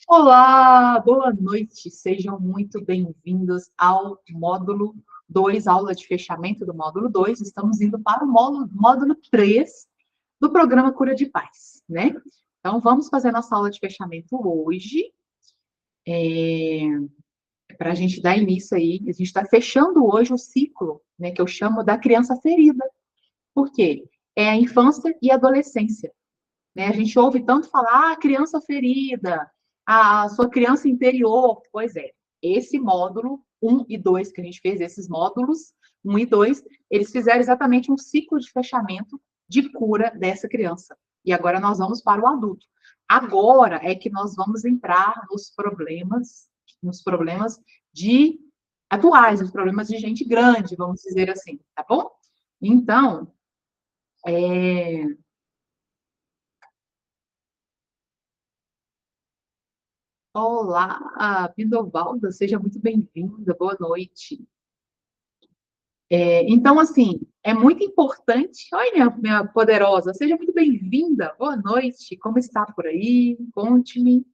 Olá, boa noite, sejam muito bem-vindos ao módulo 2, aula de fechamento do módulo 2. Estamos indo para o módulo 3 do programa Cura de Paz, né? Então, vamos fazer nossa aula de fechamento hoje, para a gente dar início aí. A gente está fechando hoje o ciclo, né, que eu chamo da criança ferida. Por quê? É a infância e a adolescência. Né? A gente ouve tanto falar, criança ferida, a sua criança interior. Pois é, esse módulo 1 e 2 que a gente fez, esses módulos 1 e 2, eles fizeram exatamente um ciclo de fechamento de cura dessa criança. E agora nós vamos para o adulto. Agora é que nós vamos entrar nos problemas de atuais, nos problemas de gente grande, vamos dizer assim, tá bom? Então, olá, Pindovalda, seja muito bem-vinda, boa noite. Então, assim, é muito importante. Oi, minha poderosa, seja muito bem-vinda, boa noite, como está por aí? Conte-me.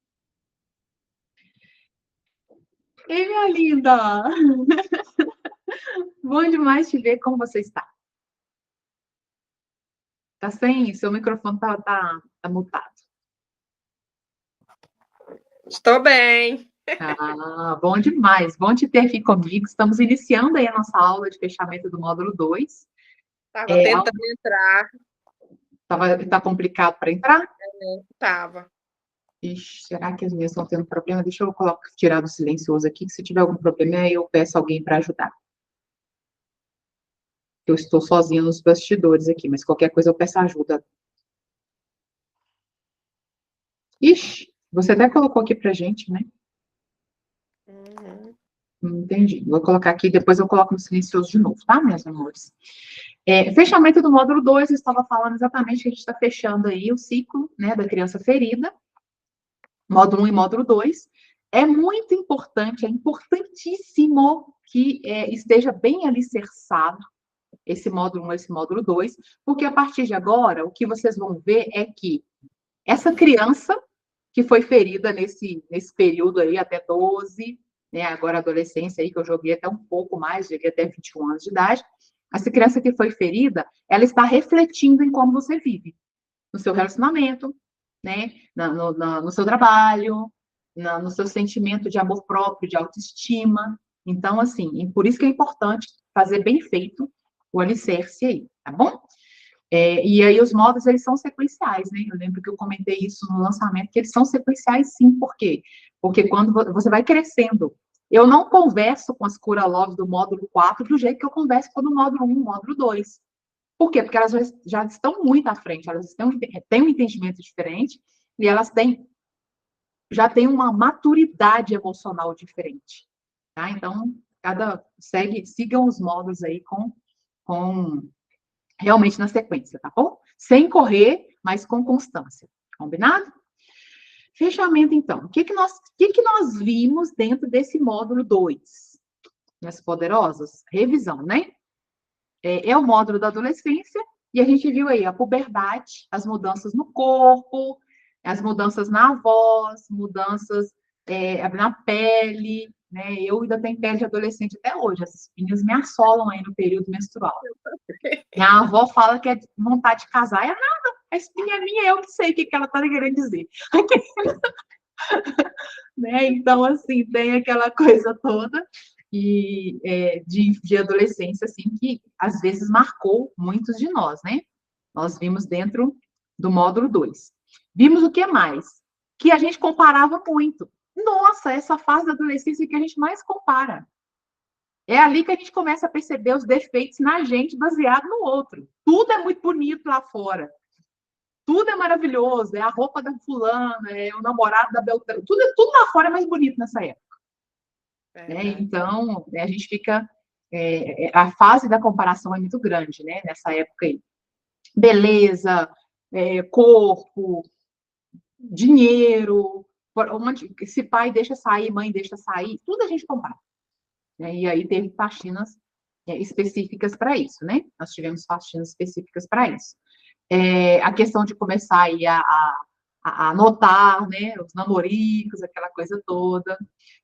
Ei, minha linda, bom demais te ver, como você está? Tá sem? Seu microfone tá mutado. Estou bem. Ah, bom demais, bom te ter aqui comigo. Estamos iniciando aí a nossa aula de fechamento do módulo 2. Estava tentando entrar. Tá complicado para entrar? Estava. Ixi, será que as minhas estão tendo problema? Deixa eu tirar do silencioso aqui, que se tiver algum problema, aí eu peço alguém para ajudar. Eu estou sozinha nos bastidores aqui, mas qualquer coisa eu peço ajuda. Ixi, você até colocou aqui pra gente, né? Uhum. Entendi. Vou colocar aqui, depois eu coloco no silencioso de novo, tá, meus amores? Fechamento do módulo 2, eu estava falando exatamente que a gente está fechando aí o ciclo, né, da criança ferida, módulo 1 e módulo 2. É muito importante, é importantíssimo que esteja bem alicerçado esse módulo 1, esse módulo 2, porque a partir de agora, o que vocês vão ver é que essa criança que foi ferida nesse período aí, até 12, né, agora adolescência aí, que eu joguei até um pouco mais, joguei até 21 anos de idade, essa criança que foi ferida, ela está refletindo em como você vive, no seu relacionamento, né, no seu trabalho, no seu sentimento de amor próprio, de autoestima. Então, assim, por isso que é importante fazer bem feito o alicerce aí, tá bom? E aí os módulos, eles são sequenciais, né? Eu lembro que eu comentei isso no lançamento, que eles são sequenciais sim, por quê? Porque quando você vai crescendo, eu não converso com as Cura Love do módulo 4 do jeito que eu converso com o do módulo 1, módulo 2. Por quê? Porque elas já estão muito à frente, elas têm um entendimento diferente e elas já têm uma maturidade emocional diferente, tá? Então, sigam os módulos aí com realmente na sequência, tá bom? Sem correr, mas com constância. Combinado? Fechamento, então. O que nós vimos dentro desse módulo 2? Minhas poderosas? Revisão, né? É o módulo da adolescência, e a gente viu aí a puberdade, as mudanças no corpo, as mudanças na voz, mudanças na pele, né? Eu ainda tenho pele de adolescente até hoje, as espinhas me assolam aí no período menstrual. Minha avó fala que é vontade de casar, a espinha é minha, eu que sei o que ela está querendo dizer. Né? Então, assim, tem aquela coisa toda de adolescência, assim, que às vezes marcou muitos de nós, né? Nós vimos dentro do módulo 2. Vimos o que mais? Que a gente comparava muito. Nossa, essa fase da adolescência que a gente mais compara. É ali que a gente começa a perceber os defeitos na gente baseado no outro. Tudo é muito bonito lá fora. Tudo é maravilhoso. É a roupa da fulana, é o namorado da Beltrana. Tudo lá fora é mais bonito nessa época. Né? Então, a gente fica... a fase da comparação é muito grande, né? Nessa época aí. Beleza, corpo, dinheiro, se pai deixa sair, mãe deixa sair, tudo a gente compara. Né? E aí teve faxinas específicas para isso, né? Nós tivemos faxinas específicas para isso. A questão de começar aí a a anotar, né, os namoricos, aquela coisa toda.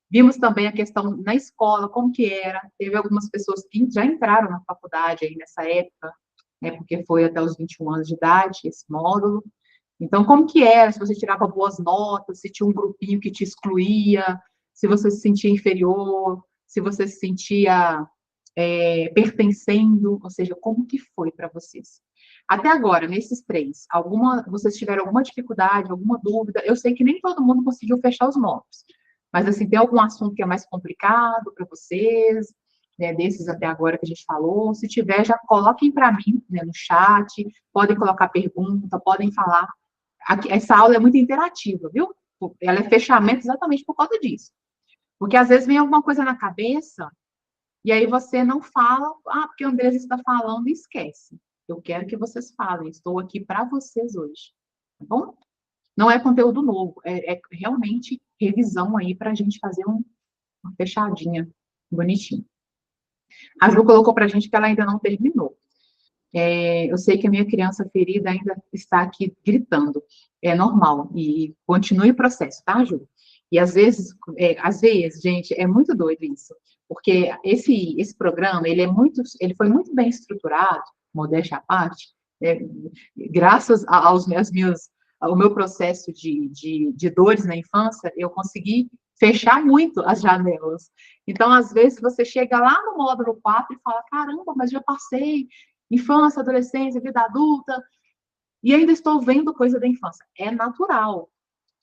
Vimos também a questão na escola, como que era. Teve algumas pessoas que já entraram na faculdade aí nessa época, né, porque foi até os 21 anos de idade, esse módulo. Então, como que era? Se você tirava boas notas, se tinha um grupinho que te excluía, se você se sentia inferior, se você se sentia pertencendo, ou seja, como que foi para vocês? Até agora, nesses três, vocês tiveram alguma dificuldade, alguma dúvida? Eu sei que nem todo mundo conseguiu fechar os módulos, mas assim, tem algum assunto que é mais complicado para vocês, né, desses até agora que a gente falou? Se tiver, já coloquem para mim, né, no chat, podem colocar pergunta, podem falar. Aqui, essa aula é muito interativa, viu? Ela é fechamento exatamente por causa disso. Porque às vezes vem alguma coisa na cabeça e aí você não fala, porque a Andresa está falando e esquece. Eu quero que vocês falem, estou aqui para vocês hoje, tá bom? Não é conteúdo novo, é realmente revisão aí para a gente fazer uma fechadinha bonitinha. A Ju colocou para a gente que ela ainda não terminou. Eu sei que a minha criança ferida ainda está aqui gritando. É normal. E continue o processo, tá, Ju? E às vezes, gente, é muito doido isso. Porque esse programa, ele foi muito bem estruturado, modéstia à parte, né, graças ao meu processo de dores na infância, eu consegui fechar muito as janelas. Então, às vezes, você chega lá no módulo 4 e fala, caramba, mas já passei infância, adolescência, vida adulta, e ainda estou vendo coisa da infância. É natural.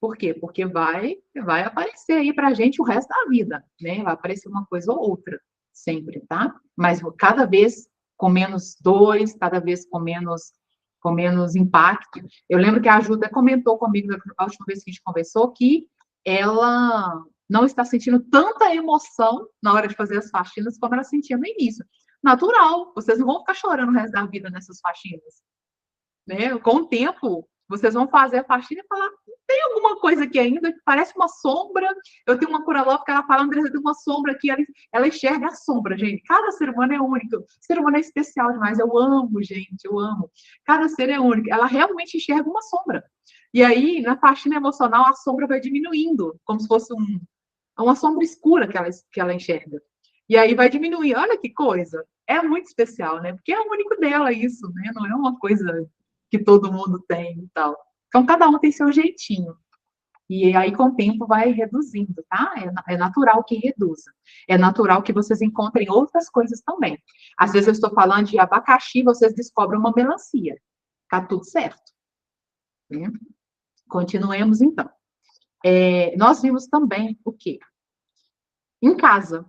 Por quê? Porque vai aparecer aí pra gente o resto da vida, né? Vai aparecer uma coisa ou outra, sempre, tá? Mas cada vez com menos dores, cada vez com menos impacto. Eu lembro que a Ju até comentou comigo na última vez que a gente conversou que ela não está sentindo tanta emoção na hora de fazer as faxinas como ela sentia no início. Natural, vocês não vão ficar chorando o resto da vida nessas faxinas, né? Com o tempo, vocês vão fazer a faxina e falar, tem alguma coisa aqui ainda que parece uma sombra. Eu tenho uma curalova que ela fala, Andressa, tem uma sombra aqui, ela enxerga a sombra, gente. Cada ser humano é único. O ser humano é especial demais. Eu amo, gente, eu amo. Cada ser é único. Ela realmente enxerga uma sombra. E aí, na faxina emocional, a sombra vai diminuindo, como se fosse uma sombra escura que ela enxerga. E aí vai diminuir. Olha que coisa. É muito especial, né? Porque é o único dela isso, né? Não é uma coisa que todo mundo tem e tal. Então, cada um tem seu jeitinho. E aí, com o tempo, vai reduzindo, tá? É natural que reduza. É natural que vocês encontrem outras coisas também. Às vezes eu estou falando de abacaxi, vocês descobrem uma melancia. Tá tudo certo. Né? Continuemos, então. Nós vimos também o quê? Em casa.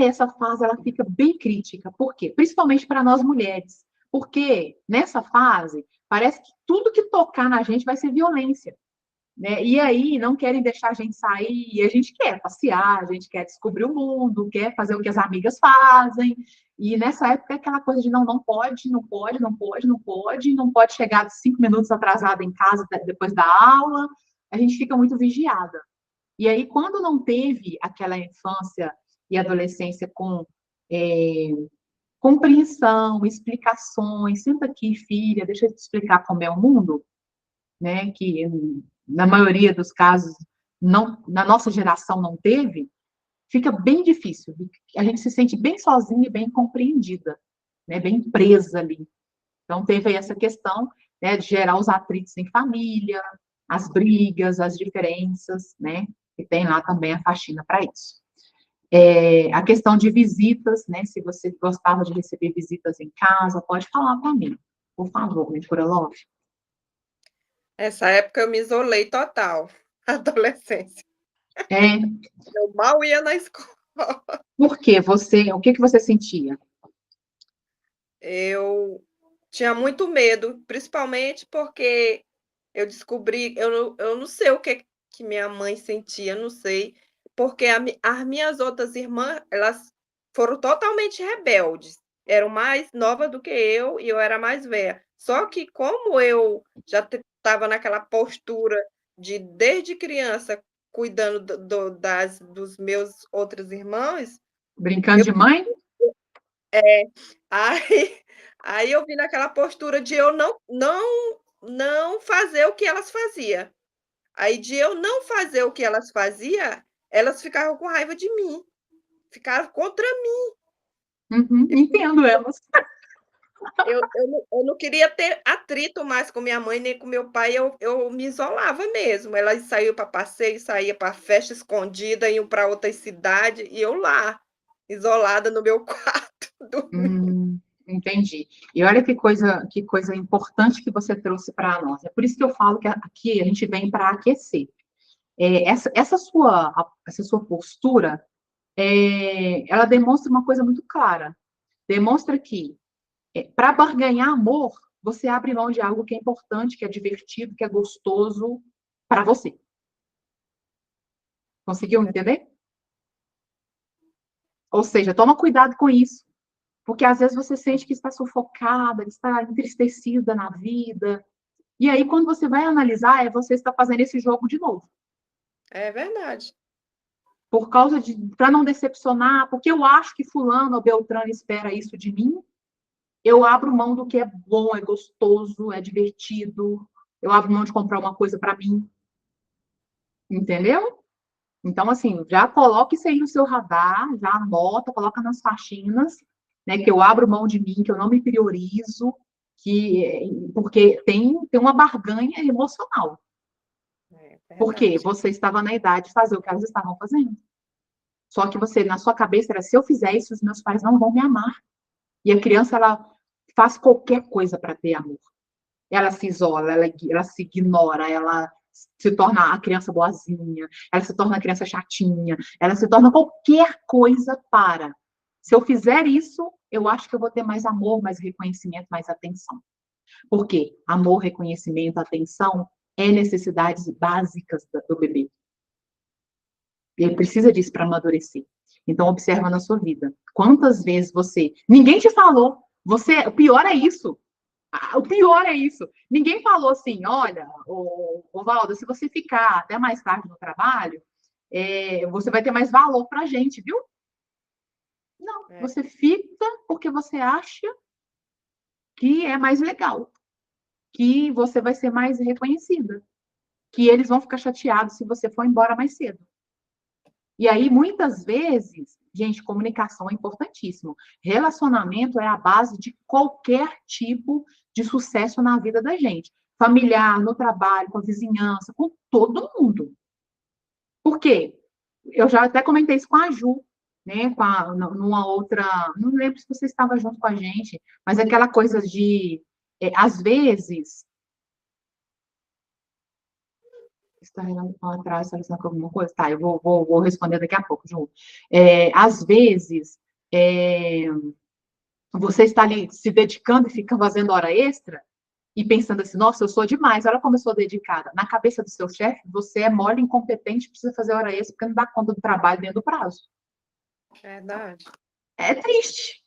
Essa fase ela fica bem crítica. Por quê? Principalmente para nós mulheres. Porque nessa fase, parece que tudo que tocar na gente vai ser violência. Né? E aí não querem deixar a gente sair, e a gente quer passear, a gente quer descobrir o mundo, quer fazer o que as amigas fazem. E nessa época é aquela coisa de não pode, não pode, não pode, não pode, não pode chegar 5 minutos atrasada em casa depois da aula. A gente fica muito vigiada. E aí, quando não teve aquela infância e adolescência com compreensão, explicações, senta aqui, filha, deixa eu te explicar como é o mundo, né? Que na maioria dos casos, não, na nossa geração não teve, fica bem difícil. A gente se sente bem sozinha e bem compreendida, né? Bem presa ali. Então, teve aí essa questão, né, de gerar os atritos em família, as brigas, as diferenças, né? E tem lá também a faxina para isso. A questão de visitas, né? Se você gostava de receber visitas em casa, pode falar para mim, por favor, né, Love. Essa época eu me isolei total, adolescência. Eu mal ia na escola. Por quê? O que você sentia? Eu tinha muito medo, principalmente porque eu descobri, eu não sei o que minha mãe sentia, não sei, porque as minhas outras irmãs, elas foram totalmente rebeldes, eram mais novas do que eu e eu era mais velha. Só que como eu já estava naquela postura de, desde criança, cuidando dos meus outros irmãos, Brincando eu de mãe? aí aí eu vim naquela postura de eu não fazer o que elas faziam. Aí, de eu não fazer o que elas faziam, elas ficavam com raiva de mim, ficavam contra mim. Uhum, entendo elas. Eu não queria ter atrito mais com minha mãe, nem com meu pai, eu me isolava mesmo. Elas saíam para passeio, saía para festa escondida, iam para outras cidades, e eu lá, isolada no meu quarto, dormindo. Entendi. E olha que coisa importante que você trouxe para nós. É por isso que eu falo que aqui a gente vem para aquecer. Essa sua postura, ela demonstra uma coisa muito clara. Demonstra que, para barganhar amor, você abre mão de algo que é importante, que é divertido, que é gostoso para você. Conseguiu entender? Ou seja, toma cuidado com isso. Porque às vezes você sente que está sufocada, está entristecida na vida. E aí, quando você vai analisar, você está fazendo esse jogo de novo. É verdade. Por causa de, para não decepcionar, porque eu acho que fulano ou Beltrano espera isso de mim, eu abro mão do que é bom, é gostoso, é divertido. Eu abro mão de comprar uma coisa para mim. Entendeu? Então, assim, já coloca isso aí no seu radar, já anota, coloca nas faxinas, né? Que eu abro mão de mim, que eu não me priorizo, porque tem uma barganha emocional. Porque Verdade. você estava na idade de fazer o que elas estavam fazendo. Só que você, na sua cabeça, era: se eu fizer isso, os meus pais não vão me amar. E a criança, ela faz qualquer coisa para ter amor. Ela se isola, ela se ignora, ela se torna a criança boazinha, ela se torna a criança chatinha, ela se torna qualquer coisa para. Se eu fizer isso, eu acho que eu vou ter mais amor, mais reconhecimento, mais atenção. Por quê? Amor, reconhecimento, atenção é necessidades básicas do bebê. Ele precisa disso para amadurecer. Então, observa na sua vida. Quantas vezes você... Ninguém te falou. O pior é isso. O pior é isso. Ninguém falou assim: olha, Valdo, se você ficar até mais tarde no trabalho, você vai ter mais valor para a gente, viu? Não, É, você fica porque você acha que é mais legal, que você vai ser mais reconhecida, que eles vão ficar chateados se você for embora mais cedo. E aí, muitas vezes, gente, comunicação é importantíssimo. Relacionamento é a base de qualquer tipo de sucesso na vida da gente. Familiar, no trabalho, com a vizinhança, com todo mundo. Por quê? Eu já até comentei isso com a Ju, né? Numa outra. Não lembro se você estava junto com a gente, mas aquela coisa de. Às vezes, está atrás, está com alguma coisa? Tá, eu vou responder daqui a pouco, Ju. Às vezes, é, você está ali se dedicando e fica fazendo hora extra e pensando assim: nossa, eu sou demais, olha como eu sou dedicada. Na cabeça do seu chefe, você é mole, incompetente, precisa fazer hora extra porque não dá conta do trabalho dentro do prazo. verdade. É triste.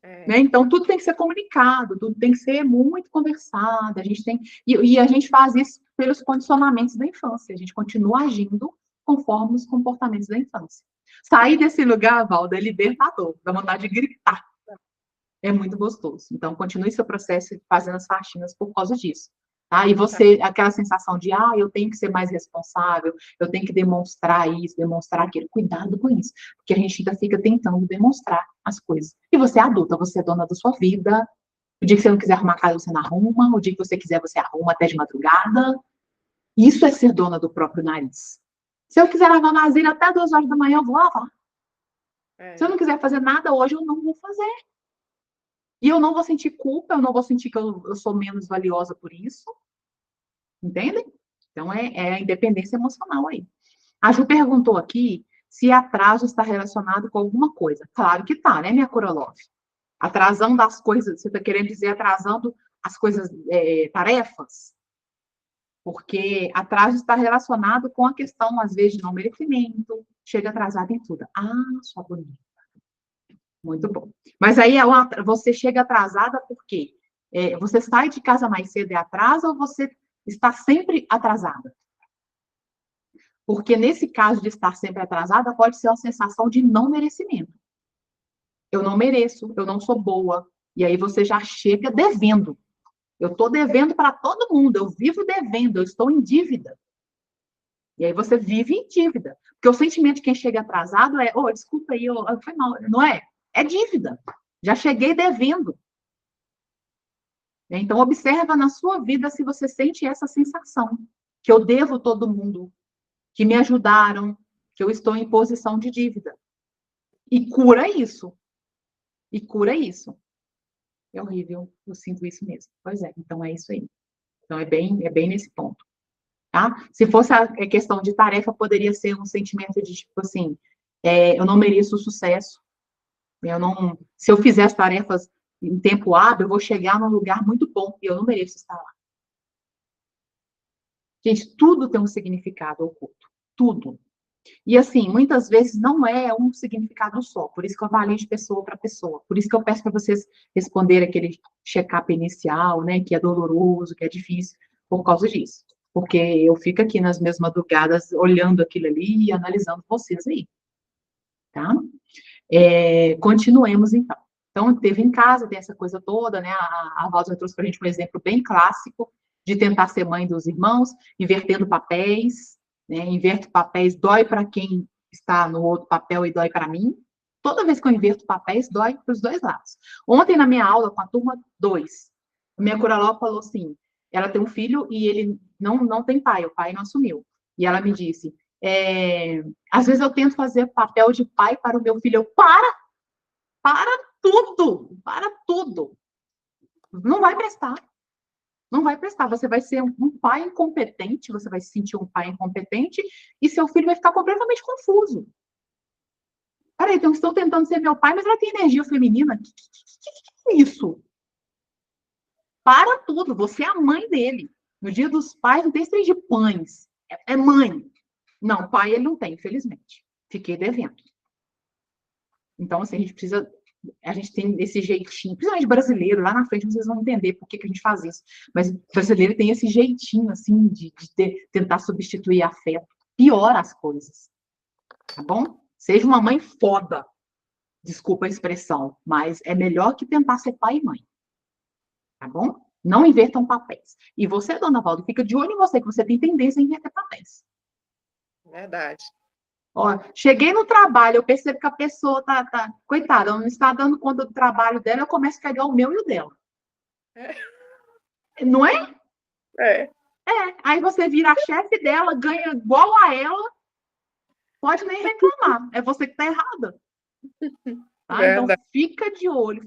É. Né? Então, tudo tem que ser comunicado, tudo tem que ser muito conversado. E a gente faz isso pelos condicionamentos da infância. A gente continua agindo conforme os comportamentos da infância. Sair desse lugar, Valdo, é libertador, dá vontade de gritar. É muito gostoso. Então, continue seu processo fazendo as faxinas por causa disso. Tá? E você, aquela sensação de, eu tenho que ser mais responsável, eu tenho que demonstrar isso, demonstrar aquilo. Cuidado com isso, porque a gente ainda fica tentando demonstrar as coisas. E você é adulta, você é dona da sua vida. O dia que você não quiser arrumar a casa, você não arruma. O dia que você quiser, você arruma até de madrugada. Isso é ser dona do próprio nariz. Se eu quiser lavar vasilha até 2 horas da manhã, eu vou lavar. Se eu não quiser fazer nada hoje, eu não vou fazer. E eu não vou sentir culpa, eu não vou sentir que eu sou menos valiosa por isso. Entendem? Então, é a independência emocional aí. A Ju perguntou aqui se atraso está relacionado com alguma coisa. Claro que tá, né, minha Korolov? Atrasando as coisas, você está querendo dizer atrasando as coisas, tarefas? Porque atraso está relacionado com a questão, às vezes, de não merecimento, chega atrasado em tudo. Sua bonita. Muito bom. Mas aí você chega atrasada por quê? Você sai de casa mais cedo e atrasa ou você está sempre atrasada? Porque nesse caso de estar sempre atrasada, pode ser uma sensação de não merecimento. Eu não mereço, eu não sou boa. E aí você já chega devendo. Eu estou devendo para todo mundo, eu vivo devendo, eu estou em dívida. E aí você vive em dívida. Porque o sentimento de quem chega atrasado é, desculpa aí, foi mal. Não é? É dívida. Já cheguei devendo. Então, observa na sua vida se você sente essa sensação, que eu devo todo mundo, que me ajudaram, que eu estou em posição de dívida. E cura isso. E cura isso. É horrível, eu sinto isso mesmo. Pois é, então é isso aí. Então, é bem nesse ponto. Tá? Se fosse a questão de tarefa, poderia ser um sentimento de, tipo assim, eu não mereço sucesso. Se eu fizer as tarefas em tempo hábil, eu vou chegar num lugar muito bom e eu não mereço estar lá. Gente, tudo tem um significado oculto. Tudo. E, assim, muitas vezes não é um significado só. Por isso que eu avalio de pessoa para pessoa. Por isso que eu peço para vocês responderem aquele check-up inicial, né? Que é doloroso, que é difícil, por causa disso. Porque eu fico aqui nas minhas madrugadas olhando aquilo ali e analisando vocês aí. Tá? Continuemos, então. Então, teve em casa, tem essa coisa toda, né? A Rosa trouxe para a gente um exemplo bem clássico de tentar ser mãe dos irmãos, invertendo papéis, né? Inverto papéis, dói para quem está no outro papel e dói para mim. Toda vez que eu inverto papéis, dói para os dois lados. Ontem, na minha aula com a turma 2, a minha curaló falou assim, ela tem um filho e ele não tem pai, o pai não assumiu. E ela me disse, às vezes eu tento fazer papel de pai para o meu filho. Para tudo. Não vai prestar. Não vai prestar. Você vai ser um pai incompetente, você vai se sentir um pai incompetente e seu filho vai ficar completamente confuso. Peraí, então estão tentando ser meu pai, mas ela tem energia feminina? Que é isso? Para tudo. Você é a mãe dele. No dia dos pais não tem esse de pães. É mãe. Não, pai ele não tem, infelizmente. Fiquei devendo. Então, assim, a gente tem esse jeitinho, principalmente brasileiro, lá na frente vocês vão entender por que a gente faz isso, mas brasileiro tem esse jeitinho, assim, de tentar substituir afeto, piora as coisas, tá bom? Seja uma mãe foda, desculpa a expressão, mas é melhor que tentar ser pai e mãe, tá bom? Não invertam papéis. E você, dona Valdo, fica de olho em você, que você tem tendência a inverter papéis. Verdade. Ó, cheguei no trabalho, eu percebo que a pessoa coitada, ela não está dando conta do trabalho dela, eu começo a pegar o meu e o dela. Não é? Aí você vira a chefe dela, ganha igual a ela, pode nem reclamar. É você que está errada. Tá? Então, fica de olho.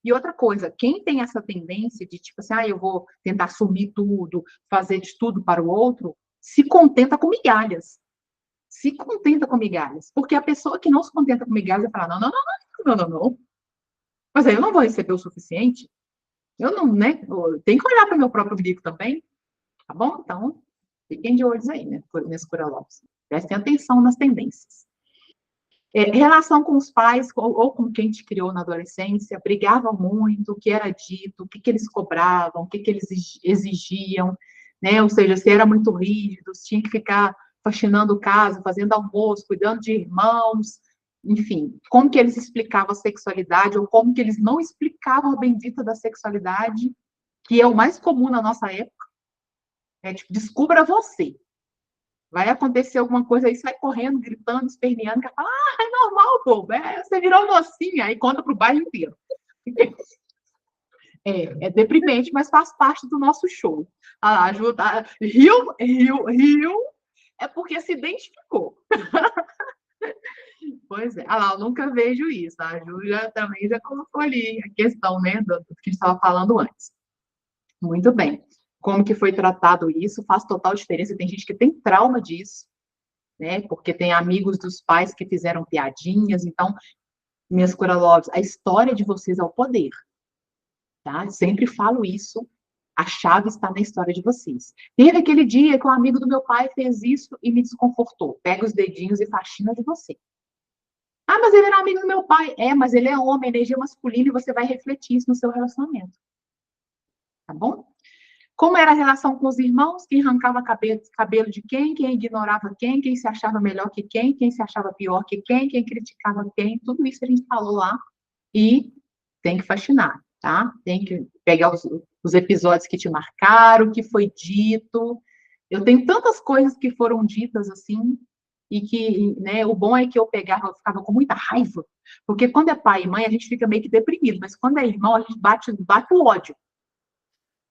E outra coisa, quem tem essa tendência de, tipo assim, eu vou tentar assumir tudo, fazer de tudo para o outro, se contenta com migalhas. Porque a pessoa que não se contenta com migalhas vai falar, não. Mas aí eu não vou receber o suficiente. Eu não, né? Eu tenho que olhar para o meu próprio umbigo também. Tá bom? Então, fiquem de olhos aí, né? Nesse curalopes. Prestem atenção nas tendências. Relação com os pais ou com quem te criou na adolescência, brigavam muito, o que era dito, o que eles cobravam, o que eles exigiam, né? Ou seja, se era muito rígido, se tinha que ficar faxinando casa, fazendo almoço, cuidando de irmãos, enfim, como que eles explicavam a sexualidade ou como que eles não explicavam a bendita da sexualidade, que é o mais comum na nossa época. Tipo, descubra você. Vai acontecer alguma coisa aí, você vai correndo, gritando, esperneando, que fala, é normal, bobo, você virou mocinha, aí conta pro bairro inteiro. É deprimente, mas faz parte do nosso show. Ajuda, riu, é porque se identificou. Pois é. Lá, eu nunca vejo isso. A Júlia também já colocou ali a questão, né, do que a gente estava falando antes. Muito bem. Como que foi tratado isso faz total diferença. Tem gente que tem trauma disso, né? Porque tem amigos dos pais que fizeram piadinhas. Então, minhas curalovs, a história de vocês é o poder, tá? Sempre falo isso. A chave está na história de vocês. Teve aquele dia que um amigo do meu pai fez isso e me desconfortou. Pega os dedinhos e faxina de você. Mas ele era amigo do meu pai. Mas ele é homem, energia masculina, e você vai refletir isso no seu relacionamento. Tá bom? Como era a relação com os irmãos, quem arrancava cabelo de quem ignorava quem se achava melhor que quem se achava pior que quem criticava quem, tudo isso a gente falou lá e tem que faxinar, tá? Tem que pegar os episódios que te marcaram, o que foi dito, Eu tenho tantas coisas que foram ditas assim, e que, né, o bom é que eu pegava, eu ficava com muita raiva, porque quando é pai e mãe, a gente fica meio que deprimido, mas quando é irmão, a gente bate o ódio.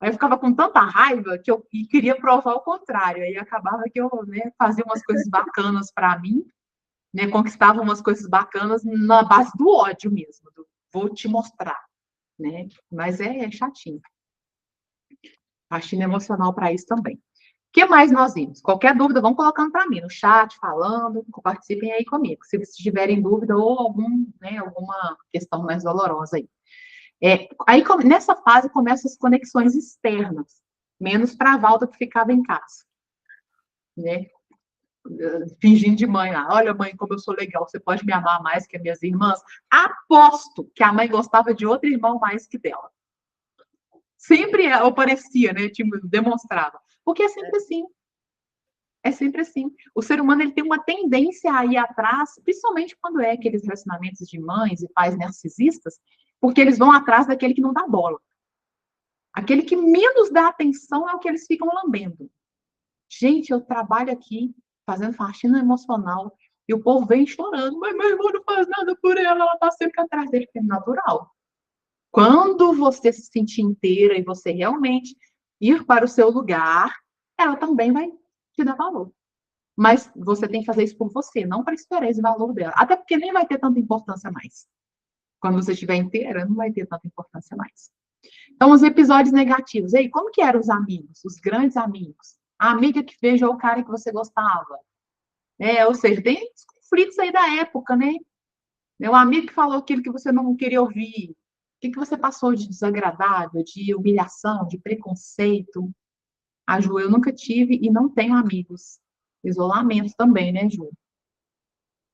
Aí eu ficava com tanta raiva que eu queria provar o contrário. Aí acabava que eu, né, fazia umas coisas bacanas para mim, né, conquistava umas coisas bacanas na base do ódio mesmo, do vou te mostrar, né? Mas é chatinho. Faxina emocional para isso também. O que mais nós vimos? Qualquer dúvida, vão colocando para mim no chat, falando, participem aí comigo. Se vocês tiverem dúvida ou né, alguma questão mais dolorosa aí. Aí, nessa fase, começam as conexões externas, menos para a Valda que ficava em casa, né? Fingindo de mãe, olha, mãe, como eu sou legal, você pode me amar mais que as minhas irmãs. Aposto que a mãe gostava de outro irmão mais que dela. Sempre aparecia, né? Tipo, demonstrava. Porque é sempre assim. É sempre assim. O ser humano ele tem uma tendência a ir atrás, principalmente quando é aqueles relacionamentos de mães e pais narcisistas, porque eles vão atrás daquele que não dá bola. Aquele que menos dá atenção é o que eles ficam lambendo. Gente, eu trabalho aqui fazendo faxina emocional e o povo vem chorando, mas meu irmão não faz nada por ela está sempre atrás dele, que é natural. Quando você se sentir inteira e você realmente ir para o seu lugar, ela também vai te dar valor. Mas você tem que fazer isso por você, não para esperar esse valor dela. Até porque nem vai ter tanta importância mais. Quando você estiver inteira, não vai ter tanta importância mais. Então, os episódios negativos. E aí, como que eram os amigos, os grandes amigos? A amiga que beijou o cara que você gostava. Ou seja, tem os conflitos aí da época, né? O amigo que falou aquilo que você não queria ouvir. O que você passou de desagradável, de humilhação, de preconceito? A Ju, eu nunca tive e não tenho amigos. Isolamento também, né, Ju?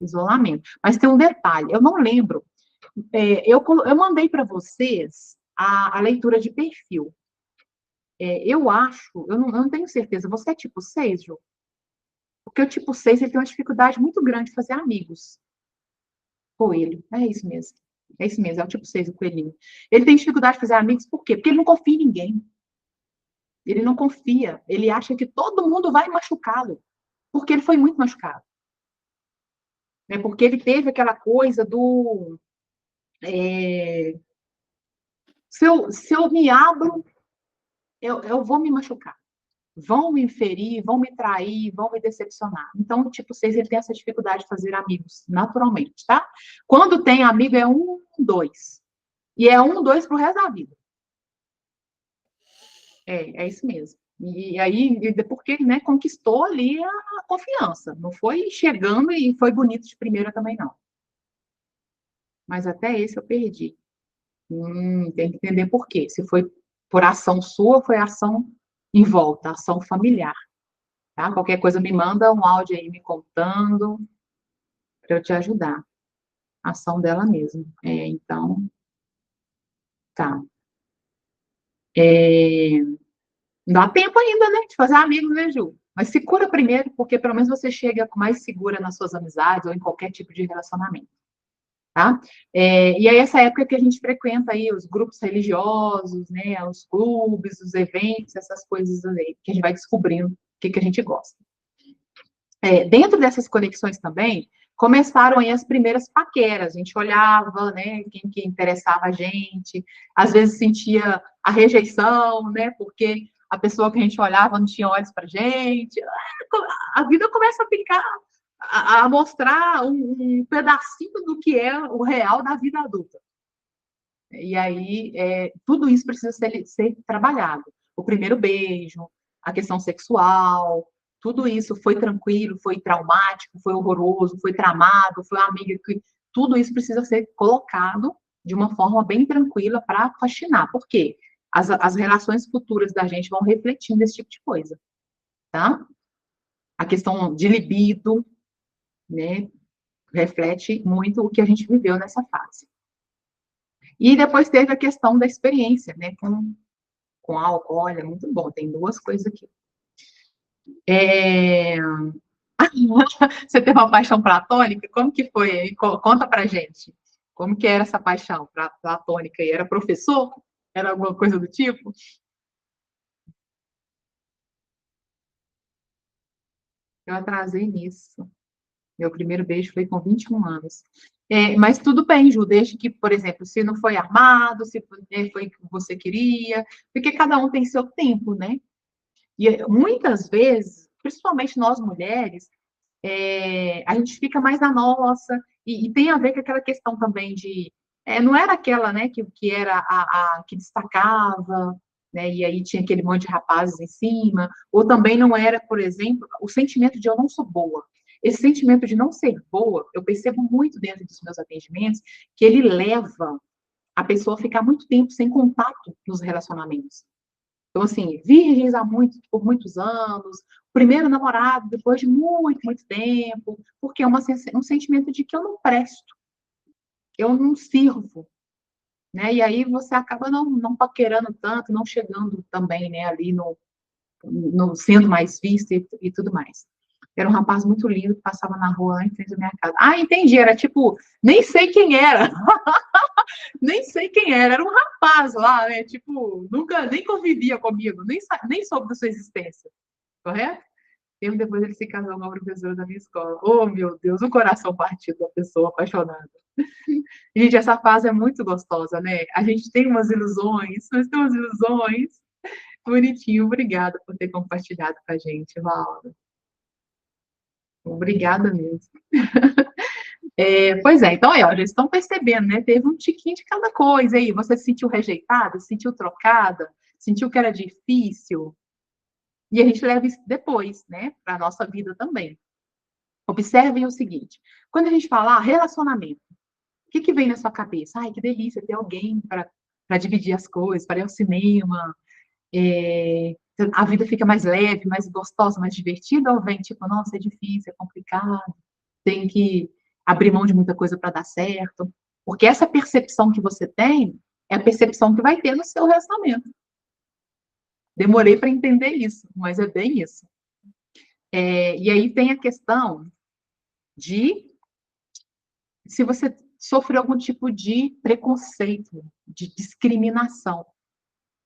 Isolamento. Mas tem um detalhe, eu não lembro. Eu mandei para vocês a leitura de perfil. Eu acho, eu não tenho certeza, você é tipo 6, Ju? Porque o tipo 6 ele tem uma dificuldade muito grande de fazer amigos. Coelho, é isso mesmo. É isso mesmo, é o tipo 6, o coelhinho. Ele tem dificuldade de fazer amigos, por quê? Porque ele não confia em ninguém. Ele não confia. Ele acha que todo mundo vai machucá-lo. Porque ele foi muito machucado. Porque ele teve aquela coisa do. Se eu me abro, eu vou me machucar. Vão me ferir, vão me trair, vão me decepcionar. Então, o tipo 6, ele tem essa dificuldade de fazer amigos, naturalmente, tá? Quando tem amigo, é 1, 2. E é 1, 2 pro resto da vida. É isso mesmo. E aí, porque, né, conquistou ali a confiança. Não foi chegando e foi bonito de primeira também, não. Mas até esse eu perdi. Tem que entender por quê. Se foi por ação sua, foi ação em volta, ação familiar. Tá? Qualquer coisa me manda um áudio aí me contando para eu te ajudar. Ação dela mesmo. Então, tá. Dá tempo ainda, né, de fazer amigos, né, Ju? Mas se cura primeiro, porque pelo menos você chega mais segura nas suas amizades ou em qualquer tipo de relacionamento, tá? E aí essa época que a gente frequenta aí os grupos religiosos, né, os clubes, os eventos, essas coisas aí, que a gente vai descobrindo o que a gente gosta. Dentro dessas conexões também, começaram aí as primeiras paqueras. A gente olhava, né, quem que interessava a gente, às vezes sentia a rejeição, né, porque a pessoa que a gente olhava não tinha olhos para gente. A vida começa a ficar, a mostrar um pedacinho do que é o real da vida adulta. E aí, tudo isso precisa ser trabalhado. O primeiro beijo, a questão sexual, tudo isso foi tranquilo, foi traumático, foi horroroso, foi tramado, foi uma amiga que... Tudo isso precisa ser colocado de uma forma bem tranquila para faxinar. Por quê? As relações futuras da gente vão refletindo esse tipo de coisa, tá? A questão de libido, né, reflete muito o que a gente viveu nessa fase. E depois teve a questão da experiência, né, com álcool. Olha, muito bom, tem duas coisas aqui. Você teve uma paixão platônica? Como que foi? Conta pra gente. Como que era essa paixão platônica? E era professor? Era alguma coisa do tipo? Eu atrasei nisso. Meu primeiro beijo foi com 21 anos. Mas tudo bem, Ju, desde que, por exemplo, se não foi armado, se foi, né, foi o que você queria, porque cada um tem seu tempo, né? E muitas vezes, principalmente nós mulheres, a gente fica mais na nossa, e tem a ver com aquela questão também de. Não era aquela, né, que era a que destacava, né, e aí tinha aquele monte de rapazes em cima, ou também não era, por exemplo, o sentimento de eu não sou boa. Esse sentimento de não ser boa, eu percebo muito dentro dos meus atendimentos, que ele leva a pessoa a ficar muito tempo sem contato nos relacionamentos. Então, assim, virgens por muitos anos, primeiro namorado depois de muito, muito tempo, porque é um sentimento de que eu não presto, eu não sirvo, né? E aí você acaba não paquerando tanto, não chegando também, né, ali no sendo mais visto e tudo mais. Era um rapaz muito lindo que passava na rua lá em frente da minha casa. Ah, entendi, era tipo, nem sei quem era, nem sei quem era um rapaz lá, né? Tipo, nunca, nem convivia comigo, nem soube da sua existência, correto? Tempo depois ele se casou com uma professora da minha escola. Oh, meu Deus, o coração partido da pessoa apaixonada. Gente, essa fase é muito gostosa, né? A gente tem umas ilusões, nós temos ilusões. Bonitinho, obrigada por ter compartilhado com a gente, Valda. Obrigada mesmo. Pois é, então aí, ó, já estão percebendo, né? Teve um tiquinho de cada coisa aí. Você se sentiu rejeitada, se sentiu trocada, sentiu que era difícil. E a gente leva isso depois, né, para a nossa vida também. Observem o seguinte: quando a gente fala relacionamento, o que vem na sua cabeça? Ai, que delícia ter alguém para dividir as coisas, para ir ao cinema. A vida fica mais leve, mais gostosa, mais divertida, ou vem tipo, nossa, é difícil, é complicado, tem que abrir mão de muita coisa para dar certo? Porque essa percepção que você tem é a percepção que vai ter no seu relacionamento. Demorei para entender isso, mas é bem isso. E aí tem a questão de se você sofreu algum tipo de preconceito, de discriminação,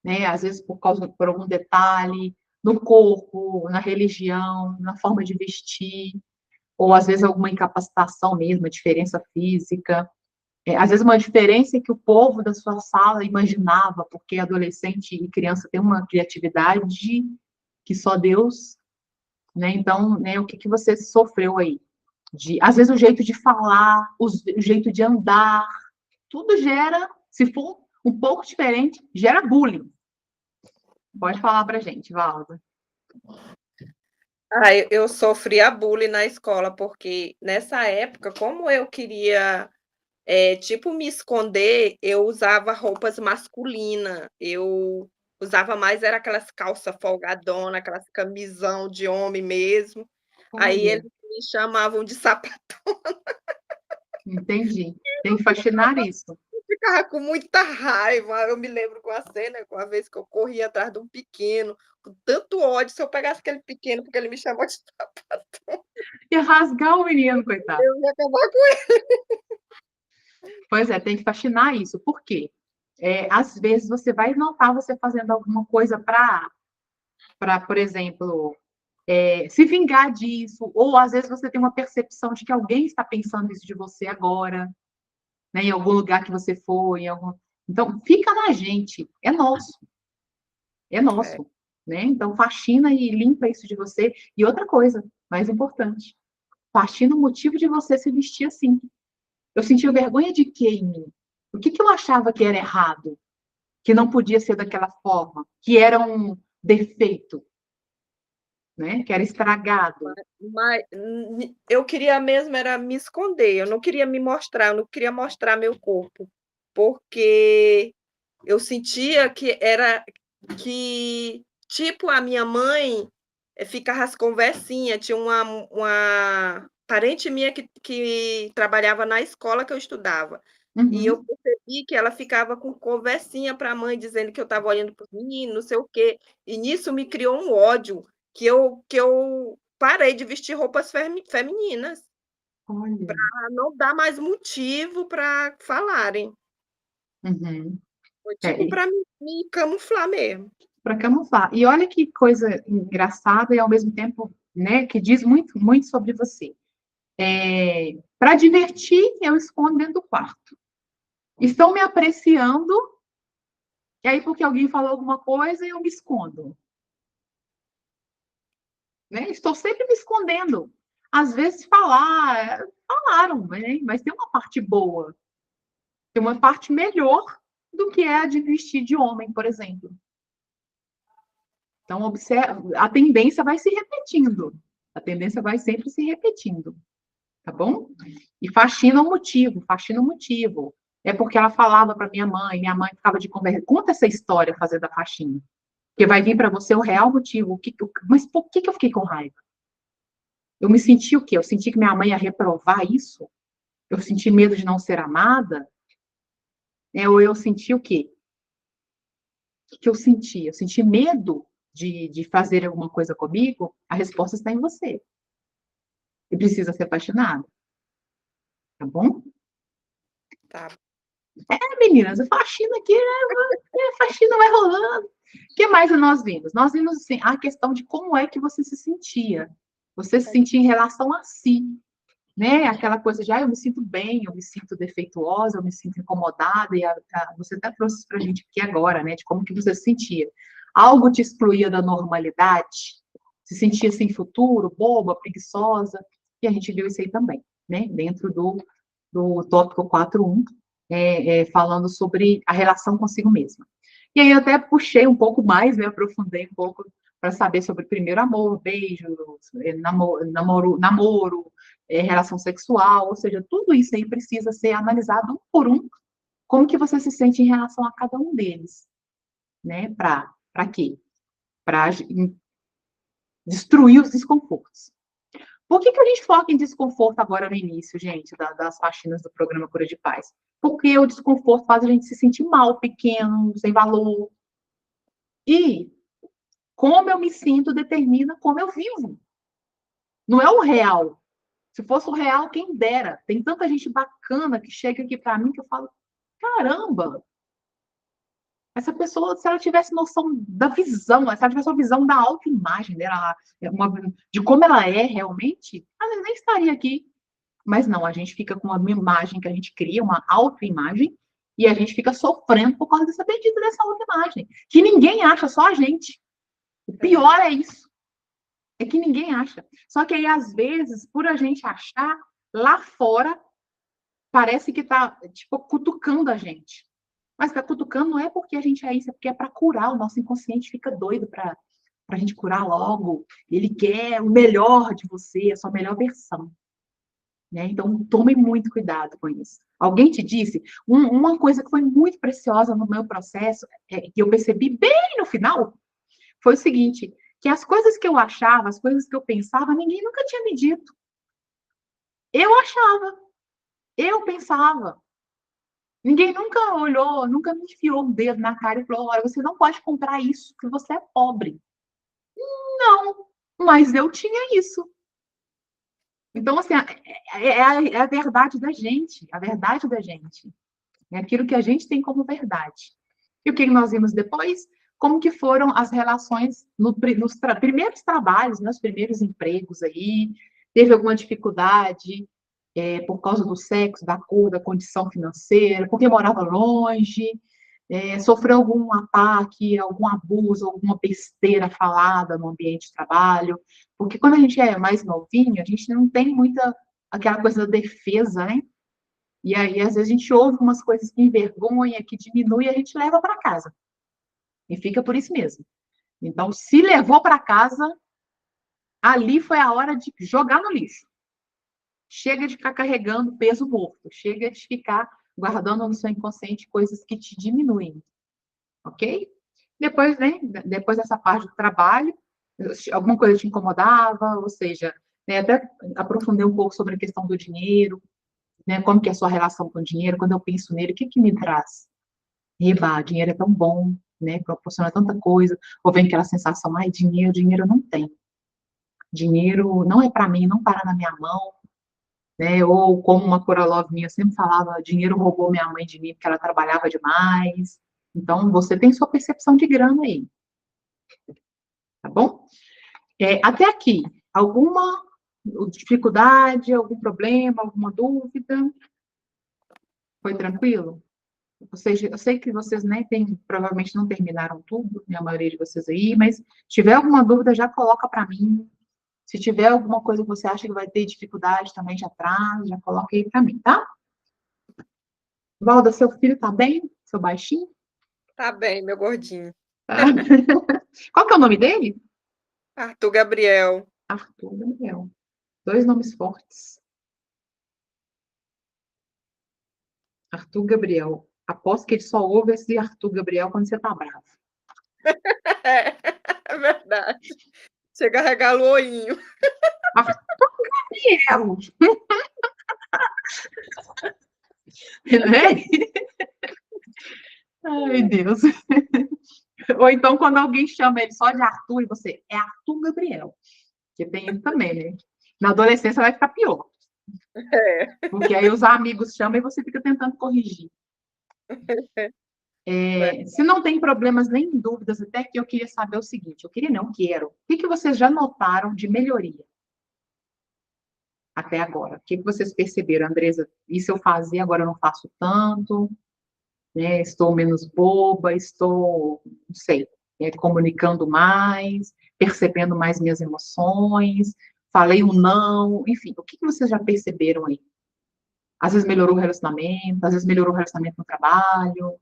né? Às vezes por algum detalhe no corpo, na religião, na forma de vestir, ou às vezes alguma incapacitação mesmo, diferença física. Às vezes uma diferença que o povo da sua sala imaginava, porque adolescente e criança tem uma criatividade que só Deus, né? Então, né, o que você sofreu aí? Às vezes o jeito de falar, o jeito de andar, tudo gera, se for um pouco diferente, gera bullying. Pode falar pra gente, Valda. Eu sofria bullying na escola, porque nessa época, como eu queria, tipo, me esconder, eu usava roupas masculinas. Eu usava mais, era aquelas calças folgadona, aquelas camisão de homem mesmo. Aí Olha, eles me chamavam de sapatão. entendi. Tem que faxinar isso. Ficava com muita raiva. Eu me lembro com a cena, com a vez que eu corria atrás de um pequeno, com tanto ódio, se eu pegasse aquele pequeno, porque ele me chamou de sapatão, E rasgar o menino, coitado. eu ia acabar com ele. Pois é, tem que faxinar isso. Por quê? Às vezes você vai notar você fazendo alguma coisa por exemplo, se vingar disso, ou às vezes você tem uma percepção de que alguém está pensando isso de você agora, né, em algum lugar que você foi, então fica na gente, é É, nosso, né? Então faxina e limpa isso de você. E outra coisa, mais importante, faxina o motivo de você se vestir assim. Eu sentia vergonha de quê em mim? O que eu achava que era errado? Que não podia ser daquela forma? Que era um defeito, né? Que era estragado. mas eu queria mesmo era me esconder, eu não queria me mostrar, eu não queria mostrar meu corpo, porque eu sentia que, tipo, a minha mãe, ficava as conversinha, tinha uma parente minha que trabalhava na escola que eu estudava, e eu Uhum. percebi que ela ficava com conversinha para a mãe, dizendo que eu estava olhando para os meninos, não sei o quê, e nisso me criou um ódio, que eu parei de vestir roupas femininas, Olha. para não dar mais motivo para falarem. Uhum. Foi É, tipo para me camuflar mesmo. para camuflar. E olha que coisa engraçada e ao mesmo tempo, né, que diz muito, muito sobre você. Para divertir, eu escondo dentro do quarto. Estão me apreciando, e aí porque alguém falou alguma coisa, eu me escondo. Né? Estou sempre me escondendo. Às vezes falaram, né? Mas tem uma parte boa. Tem uma parte melhor do que é a de vestir de homem, por exemplo. Então, a tendência vai se repetindo. A tendência vai sempre se repetindo. Tá bom? E faxina o motivo, faxina o motivo. É porque ela falava para minha mãe ficava de conversa. Conta essa história fazendo a faxina. Porque vai vir para você o real motivo. Mas por que eu fiquei com raiva? Eu me senti o quê? Eu senti que minha mãe ia reprovar isso? Eu senti medo de não ser amada? Ou eu senti o quê? O que eu senti? Eu senti medo de fazer alguma coisa comigo? A resposta está em você. E precisa ser apaixonado. Tá bom? Tá. Meninas, a faxina aqui, a faxina vai rolando. O que mais nós vimos? Nós vimos, assim, a questão de como é que você se sentia. Você se sentia em relação a si. Né? Aquela coisa de, eu me sinto bem, eu me sinto defeituosa, eu me sinto incomodada, e você até trouxe isso para a gente aqui agora, né? De como que você se sentia. Algo te excluía da normalidade, se sentia sem futuro, boba, preguiçosa, e a gente viu isso aí também, né? Dentro do tópico 4.1, falando sobre a relação consigo mesma. E aí eu até puxei um pouco mais, né? Aprofundei um pouco para saber sobre primeiro amor, beijos, namoro, relação sexual, ou seja, tudo isso aí precisa ser analisado um por um, como que você se sente em relação a cada um deles, né? Para quê? Para destruir os desconfortos. Por que a gente foca em desconforto agora no início, gente, das faxinas do programa Cura de Paz? Porque o desconforto faz a gente se sentir mal, pequeno, sem valor. E como eu me sinto determina como eu vivo. Não é o real. Se fosse o real, quem dera. Tem tanta gente bacana que chega aqui para mim que eu falo, caramba, essa pessoa, se ela tivesse noção da visão, se ela tivesse uma visão da autoimagem dela, de como ela é realmente, ela nem estaria aqui. Mas não, a gente fica com uma imagem que a gente cria, uma autoimagem, e a gente fica sofrendo por causa dessa bendita dessa autoimagem, que ninguém acha, só a gente. O pior é isso. É que ninguém acha. Só que aí, às vezes, por a gente achar, lá fora, parece que tá, tipo, cutucando a gente. Mas tá cutucando não é porque a gente é isso, é porque é para curar. O nosso inconsciente fica doido para a gente curar logo. Ele quer o melhor de você, a sua melhor versão. Né? Então, tome muito cuidado com isso. Alguém te disse? Uma coisa que foi muito preciosa no meu processo, que eu percebi bem no final, foi o seguinte, que as coisas que eu achava, as coisas que eu pensava, ninguém nunca tinha me dito. Eu achava, eu pensava. Ninguém nunca olhou, nunca me enfiou um dedo na cara e falou: olha, você não pode comprar isso, porque você é pobre. Não, mas eu tinha isso. Então, assim, é a verdade da gente, a verdade da gente. É aquilo que a gente tem como verdade. E o que nós vimos depois? Como que foram as relações nos primeiros trabalhos, nos primeiros empregos aí, teve alguma dificuldade por causa do sexo, da cor, da condição financeira, porque morava longe, sofreu algum ataque, algum abuso, alguma besteira falada no ambiente de trabalho, porque quando a gente é mais novinho, a gente não tem muita aquela coisa da defesa, né? E aí, às vezes, a gente ouve umas coisas que envergonha, que diminui, e a gente leva para casa. E fica por isso mesmo. Então, se levou para casa, ali foi a hora de jogar no lixo. Chega de ficar carregando peso morto. Chega de ficar guardando no seu inconsciente coisas que te diminuem. Ok? Depois, né, depois dessa parte do trabalho, alguma coisa te incomodava, ou seja, né, até aprofundei um pouco sobre a questão do dinheiro, né, como que é a sua relação com o dinheiro, quando eu penso nele, o que que me traz? Eba, dinheiro é tão bom, né, proporciona tanta coisa, ou vem aquela sensação, ai, dinheiro eu não tenho. Dinheiro não é para mim, não para na minha mão, né, ou como uma Coralov minha sempre falava, dinheiro roubou minha mãe de mim porque ela trabalhava demais. Então, você tem sua percepção de grana aí. Tá bom? Até aqui, alguma dificuldade, algum problema, alguma dúvida? Foi tranquilo? Ou seja, eu sei que vocês, né, provavelmente não terminaram tudo, né, a maioria de vocês aí, mas se tiver alguma dúvida, já coloca para mim. Se tiver alguma coisa que você acha que vai ter dificuldade, também já traz, já coloca aí para mim, tá? Valda, seu filho tá bem? Seu baixinho? Tá bem, meu gordinho. Tá? Qual que é o nome dele? Arthur Gabriel. Arthur Gabriel. 2 nomes fortes. Arthur Gabriel. Aposto que ele só ouve esse Arthur Gabriel quando você tá bravo. É verdade. Chega a regalar o olhinho. Arthur Gabriel. Né? Ai, Deus. Ou então, quando alguém chama ele só de Arthur, e você, é Arthur Gabriel. Que tem ele também, né? Na adolescência vai ficar pior. Porque aí os amigos chamam e você fica tentando corrigir. Se não tem problemas nem dúvidas, até que eu queria saber o seguinte, não quero. O que vocês já notaram de melhoria até agora? O que vocês perceberam, Andresa? Isso eu fazia, agora eu não faço tanto, né? Estou menos boba, não sei, comunicando mais, percebendo mais minhas emoções, falei um não, enfim, o que vocês já perceberam aí? Às vezes melhorou o relacionamento, às vezes melhorou o relacionamento no trabalho.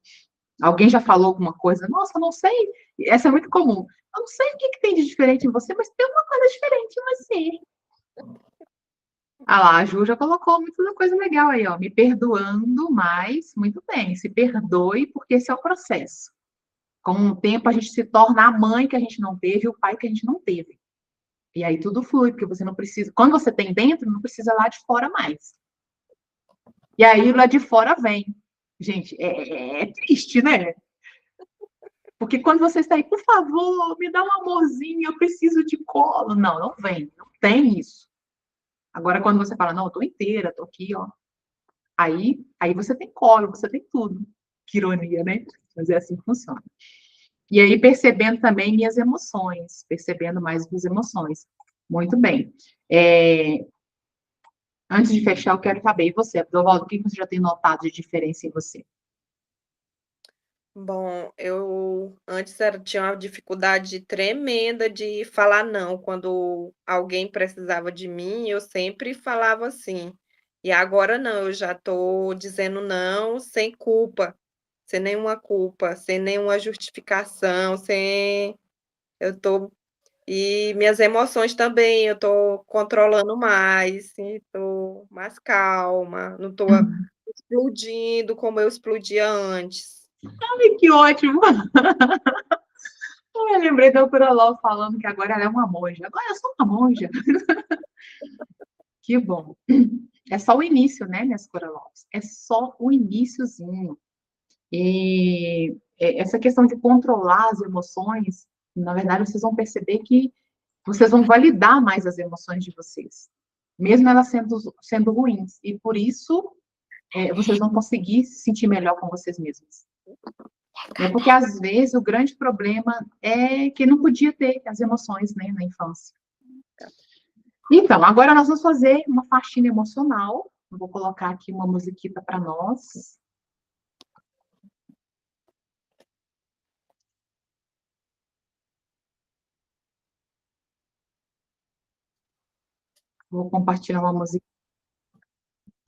Alguém já falou alguma coisa? Nossa, eu não sei. Essa é muito comum. Eu não sei o que tem de diferente em você, mas tem uma coisa diferente em você. Ah lá, a Ju já colocou muita coisa legal aí, ó. Me perdoando, mas muito bem. Se perdoe, porque esse é o processo. Com o tempo, a gente se torna a mãe que a gente não teve e o pai que a gente não teve. E aí tudo flui, porque você não precisa. Quando você tem dentro, não precisa lá de fora mais. E aí lá de fora vem. Gente, é triste, né? Porque quando você está aí, por favor, me dá um amorzinho, eu preciso de colo. Não, não vem, não tem isso. Agora, quando você fala, não, eu tô inteira, tô aqui, ó. Aí você tem colo, você tem tudo. Que ironia, né? Mas é assim que funciona. E aí, percebendo também minhas emoções, percebendo mais minhas emoções. Muito bem. Antes de fechar, eu quero saber, e você, Abdovaldo, o que você já tem notado de diferença em você? Bom, eu antes tinha uma dificuldade tremenda de falar não. Quando alguém precisava de mim, eu sempre falava sim. E agora não, eu já estou dizendo não sem culpa, sem nenhuma culpa, sem nenhuma justificação, sem eu tô e minhas emoções também, eu estou controlando mais, estou mais calma, não estou explodindo como eu explodia antes. Ai, que ótimo! Eu lembrei da doutora Lau falando que agora ela é uma monja. Agora eu sou uma monja. Que bom. É só o início, né, minhas coralões? É só o iniciozinho. E essa questão de controlar as emoções, na verdade, vocês vão perceber que vocês vão validar mais as emoções de vocês, mesmo elas sendo ruins. E por isso, vocês vão conseguir se sentir melhor com vocês mesmos. Porque, às vezes, o grande problema é que não podia ter as emoções, né, na infância. Então, agora nós vamos fazer uma faxina emocional. Eu vou colocar aqui uma musiquita para nós. Vou compartilhar uma música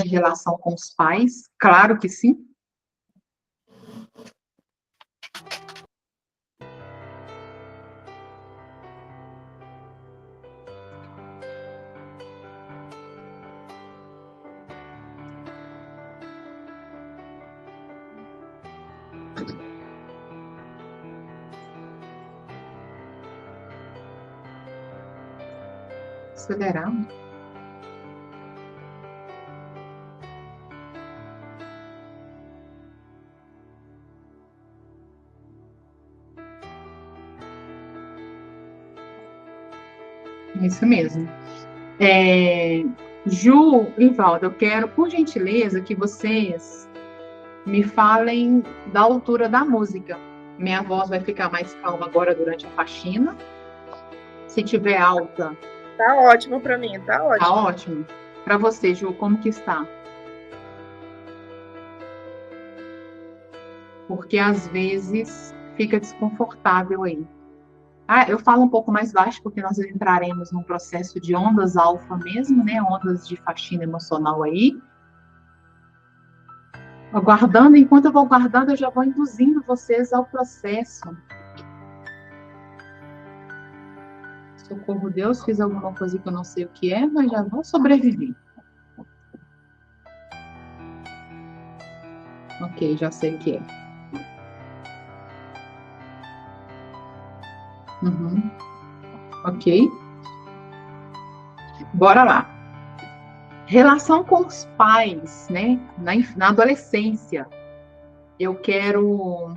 em relação com os pais. Claro que sim. Acelerando. Isso mesmo. Ju e Valda, eu quero, por gentileza, que vocês me falem da altura da música. Minha voz vai ficar mais calma agora durante a faxina. Se tiver alta, Tá ótimo para mim, tá tá ótimo. ótimo. Para você, Ju, como que está? Porque às vezes fica desconfortável aí. Ah, eu falo um pouco mais baixo porque nós entraremos num processo de ondas alfa mesmo, né? Ondas de faxina emocional aí. Aguardando, enquanto eu vou guardando, eu já vou induzindo vocês ao processo. Socorro Deus, fiz alguma coisa que eu não sei o que é, mas já vou sobreviver. Ok, já sei o que é. Uhum. Ok. Bora lá. Relação com os pais, né? Na adolescência. Eu quero.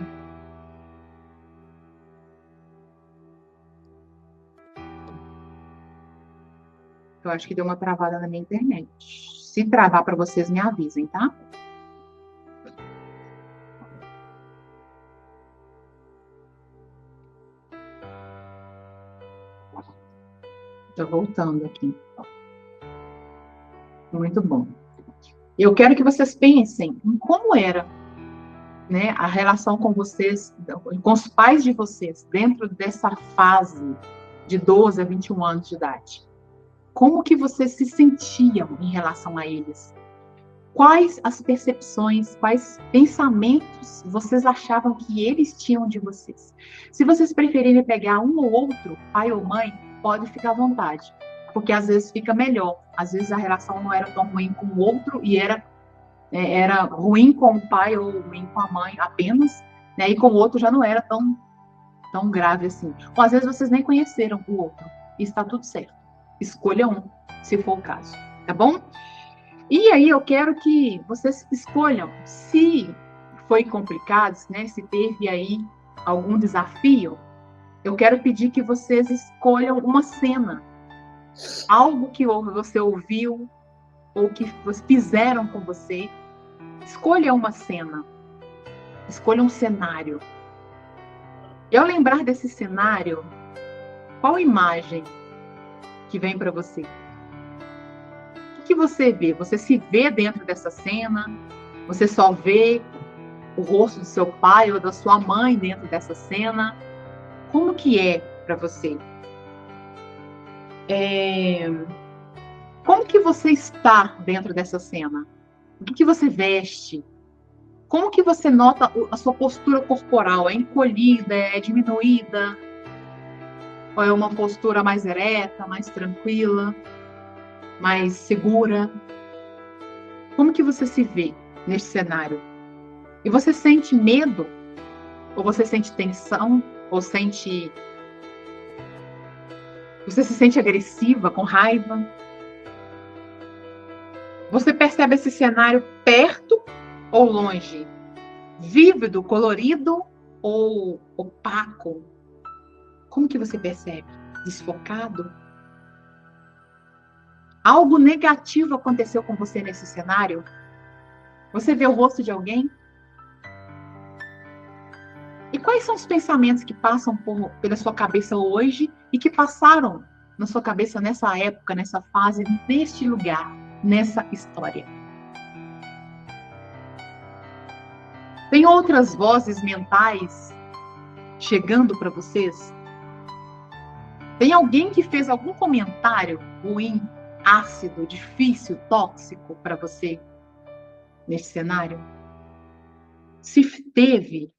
Eu acho que deu uma travada na minha internet. Se travar para vocês, me avisem, tá? Tô voltando aqui. Muito bom. Eu quero que vocês pensem em como era, né, a relação com vocês, com os pais de vocês, dentro dessa fase de 12 a 21 anos de idade. Como que vocês se sentiam em relação a eles? Quais as percepções, quais pensamentos vocês achavam que eles tinham de vocês? Se vocês preferirem pegar um ou outro, pai ou mãe, pode ficar à vontade, porque às vezes fica melhor. Às vezes a relação não era tão ruim com o outro e era ruim com o pai ou ruim com a mãe apenas, né? E com o outro já não era tão grave assim. Ou às vezes vocês nem conheceram o outro e está tudo certo. Escolha um, se for o caso, tá bom? E aí eu quero que vocês escolham se foi complicado, né? Se teve aí algum desafio, eu quero pedir que vocês escolham uma cena, algo que você ouviu ou que fizeram com você. Escolha uma cena, escolha um cenário. E ao lembrar desse cenário, qual imagem que vem para você? O que você vê? Você se vê dentro dessa cena? Você só vê o rosto do seu pai ou da sua mãe dentro dessa cena? Como que é para você? Como que você está dentro dessa cena? O que você veste? Como que você nota a sua postura corporal? É encolhida? É diminuída? Ou é uma postura mais ereta, mais tranquila, mais segura? Como que você se vê nesse cenário? E você sente medo? Ou você sente tensão? Ou você se sente agressiva, com raiva? Você percebe esse cenário perto ou longe? Vívido, colorido ou opaco? Como que você percebe? Desfocado? Algo negativo aconteceu com você nesse cenário? Você vê o rosto de alguém? E quais são os pensamentos que passam pela sua cabeça hoje e que passaram na sua cabeça nessa época, nessa fase, neste lugar, nessa história? Tem outras vozes mentais chegando para vocês? Tem alguém que fez algum comentário ruim, ácido, difícil, tóxico para você nesse cenário? Se teve,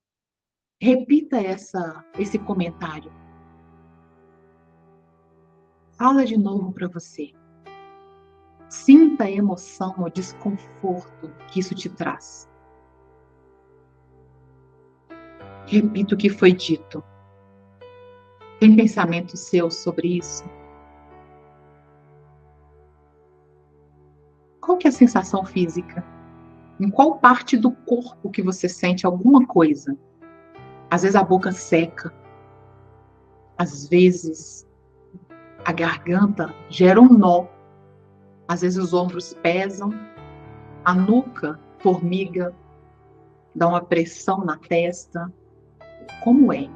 repita esse comentário. Fala de novo para você. Sinta a emoção, o desconforto que isso te traz. Repita o que foi dito. Tem pensamento seu sobre isso? Qual que é a sensação física? Em qual parte do corpo que você sente alguma coisa? Às vezes a boca seca. Às vezes a garganta gera um nó. Às vezes os ombros pesam. A nuca formiga. Dá uma pressão na testa. como é.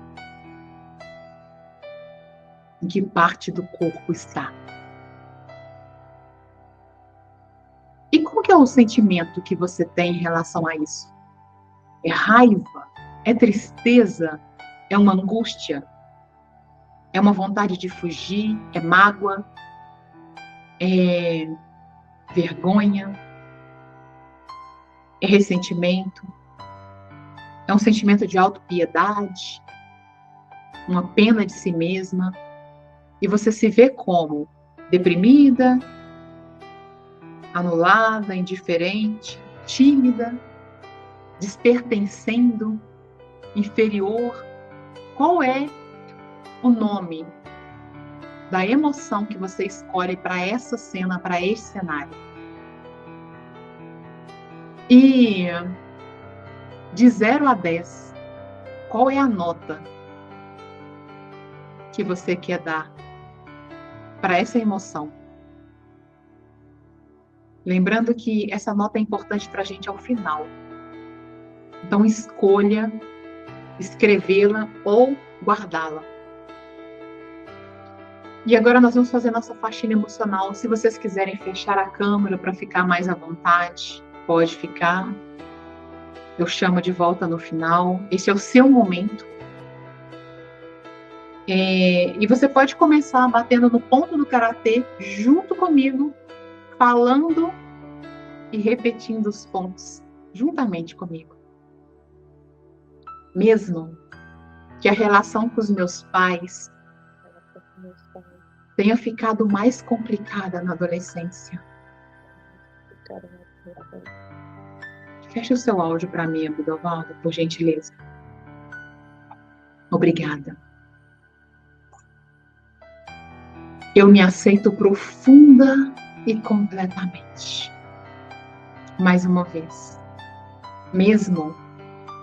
Em que parte do corpo está. E qual que é o sentimento que você tem em relação a isso? É raiva? É tristeza? É uma angústia? É uma vontade de fugir? É mágoa? É vergonha? É ressentimento? É um sentimento de autopiedade? Uma pena de si mesma? E você se vê como deprimida, anulada, indiferente, tímida, despertencendo, inferior. Qual é o nome da emoção que você escolhe para essa cena, para esse cenário? E de 0 a 10, qual é a nota que você quer dar para essa emoção? Lembrando que essa nota é importante para a gente ao final. Então, escolha escrevê-la ou guardá-la. E agora nós vamos fazer nossa faxina emocional. Se vocês quiserem fechar a câmera para ficar mais à vontade, pode ficar. Eu chamo de volta no final. Esse é o seu momento. E você pode começar batendo no ponto do karatê junto comigo, falando e repetindo os pontos juntamente comigo. Mesmo que a relação com os meus pais tenha ficado mais complicada na adolescência. Feche o seu áudio para mim, Abidovaldo, por gentileza. Obrigada. Eu me aceito profunda e completamente. Mais uma vez. Mesmo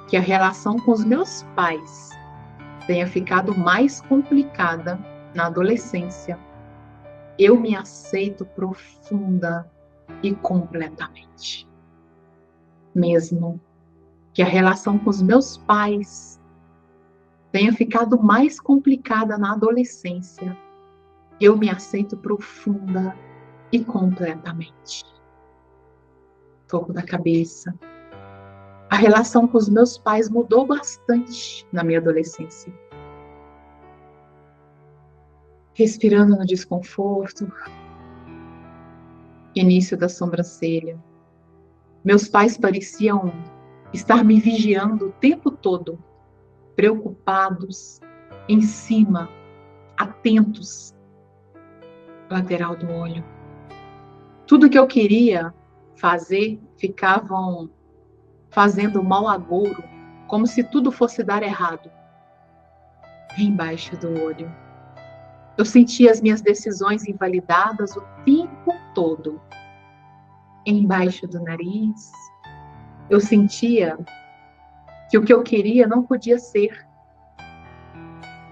que a relação com os meus pais tenha ficado mais complicada na adolescência, eu me aceito profunda e completamente. Mesmo que a relação com os meus pais tenha ficado mais complicada na adolescência, eu me aceito profunda e completamente. Toco da cabeça. A relação com os meus pais mudou bastante na minha adolescência. Respirando no desconforto. Início da sobrancelha. Meus pais pareciam estar me vigiando o tempo todo, preocupados, em cima, atentos, lateral do olho. Tudo que eu queria fazer, ficavam fazendo mal agouro, como se tudo fosse dar errado. Embaixo do olho. Eu sentia as minhas decisões invalidadas o tempo todo. Embaixo do nariz. Eu sentia que o que eu queria não podia ser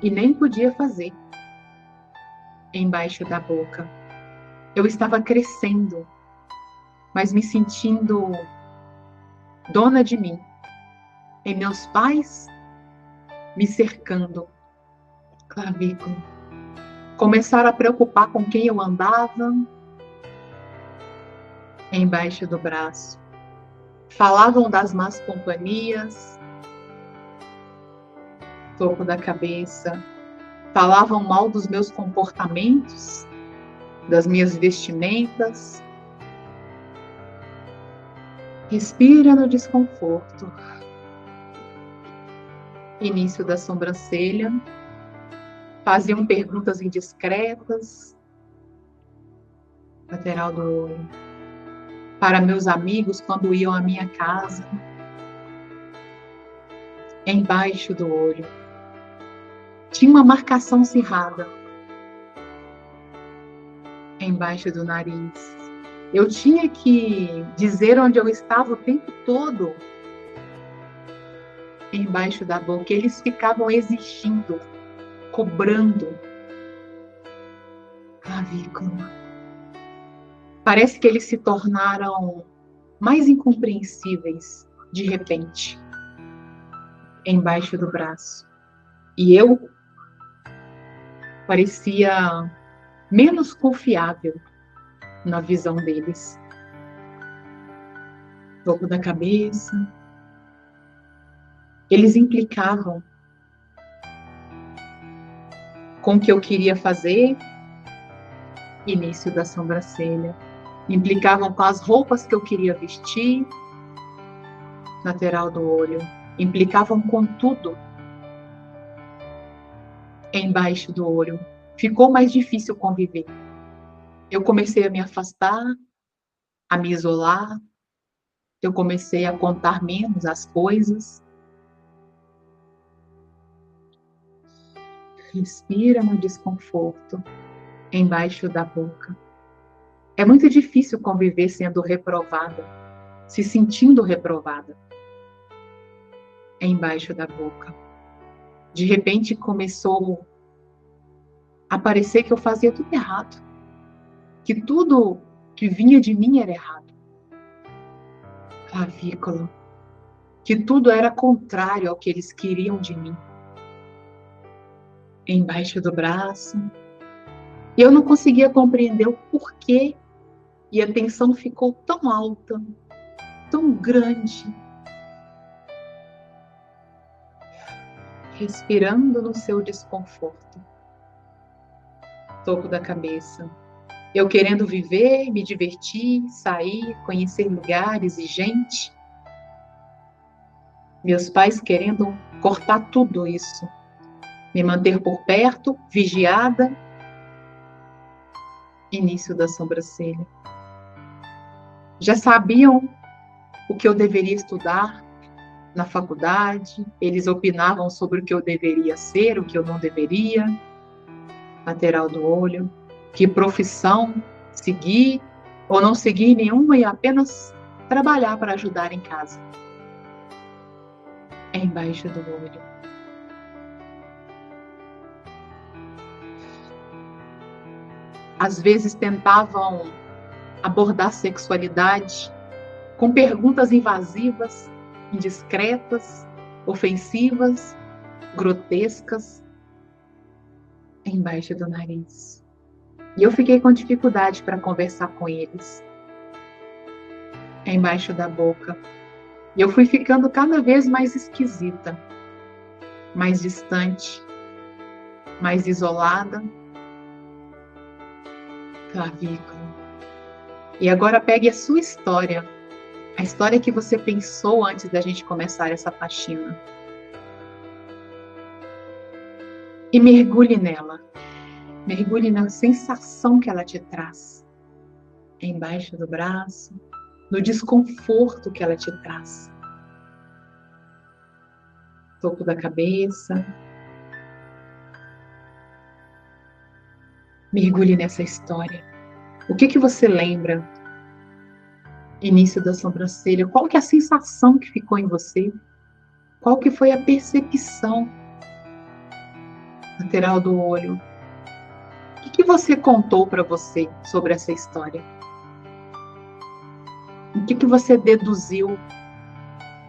e nem podia fazer. Embaixo da boca. Eu estava crescendo, mas me sentindo dona de mim. E meus pais me cercando. Clavícula. Começaram a preocupar com quem eu andava. Embaixo do braço. Falavam das más companhias. Topo da cabeça. Falavam mal dos meus comportamentos, das minhas vestimentas. Respira no desconforto. Início da sobrancelha. Faziam perguntas indiscretas. Lateral do olho. Para meus amigos quando iam à minha casa. Embaixo do olho. Tinha uma marcação cerrada. Embaixo do nariz. Eu tinha que dizer onde eu estava o tempo todo. Embaixo da boca. Eles ficavam exigindo, cobrando. Clavícula. Parece que eles se tornaram mais incompreensíveis de repente. Embaixo do braço. E eu parecia menos confiável na visão deles. Topo da cabeça. Eles implicavam com o que eu queria fazer, início da sobrancelha. Implicavam com as roupas que eu queria vestir, lateral do olho. Implicavam com tudo embaixo do olho. Ficou mais difícil conviver. Eu comecei a me afastar, a me isolar. Eu comecei a contar menos as coisas. Respira no desconforto, embaixo da boca. É muito difícil conviver sendo reprovada, se sentindo reprovada. Embaixo da boca. De repente começou a parecer que eu fazia tudo errado. Que tudo que vinha de mim era errado. Clavícula. Que tudo era contrário ao que eles queriam de mim. Embaixo do braço. E eu não conseguia compreender o porquê. E a tensão ficou tão alta, tão grande. Respirando no seu desconforto. Topo da cabeça. Eu querendo viver, me divertir, sair, conhecer lugares e gente. Meus pais querendo cortar tudo isso. Me manter por perto, vigiada. Início da sobrancelha. Já sabiam o que eu deveria estudar na faculdade. Eles opinavam sobre o que eu deveria ser, o que eu não deveria. Lateral do olho. Que profissão seguir ou não seguir nenhuma e apenas trabalhar para ajudar em casa. Embaixo do olho. Às vezes tentavam abordar sexualidade com perguntas invasivas, indiscretas, ofensivas, grotescas, embaixo do nariz. E eu fiquei com dificuldade para conversar com eles. Embaixo da boca. E eu fui ficando cada vez mais esquisita, mais distante, mais isolada. Clavícula. E agora pegue a sua história, a história que você pensou antes da gente começar essa faxina. E mergulhe nela. Mergulhe na sensação que ela te traz. Embaixo do braço, no desconforto que ela te traz. Topo da cabeça. Mergulhe nessa história. O que você lembra? Início da sobrancelha. Qual que é a sensação que ficou em você? Qual que foi a percepção? Lateral do olho. O que você contou para você sobre essa história? O que você deduziu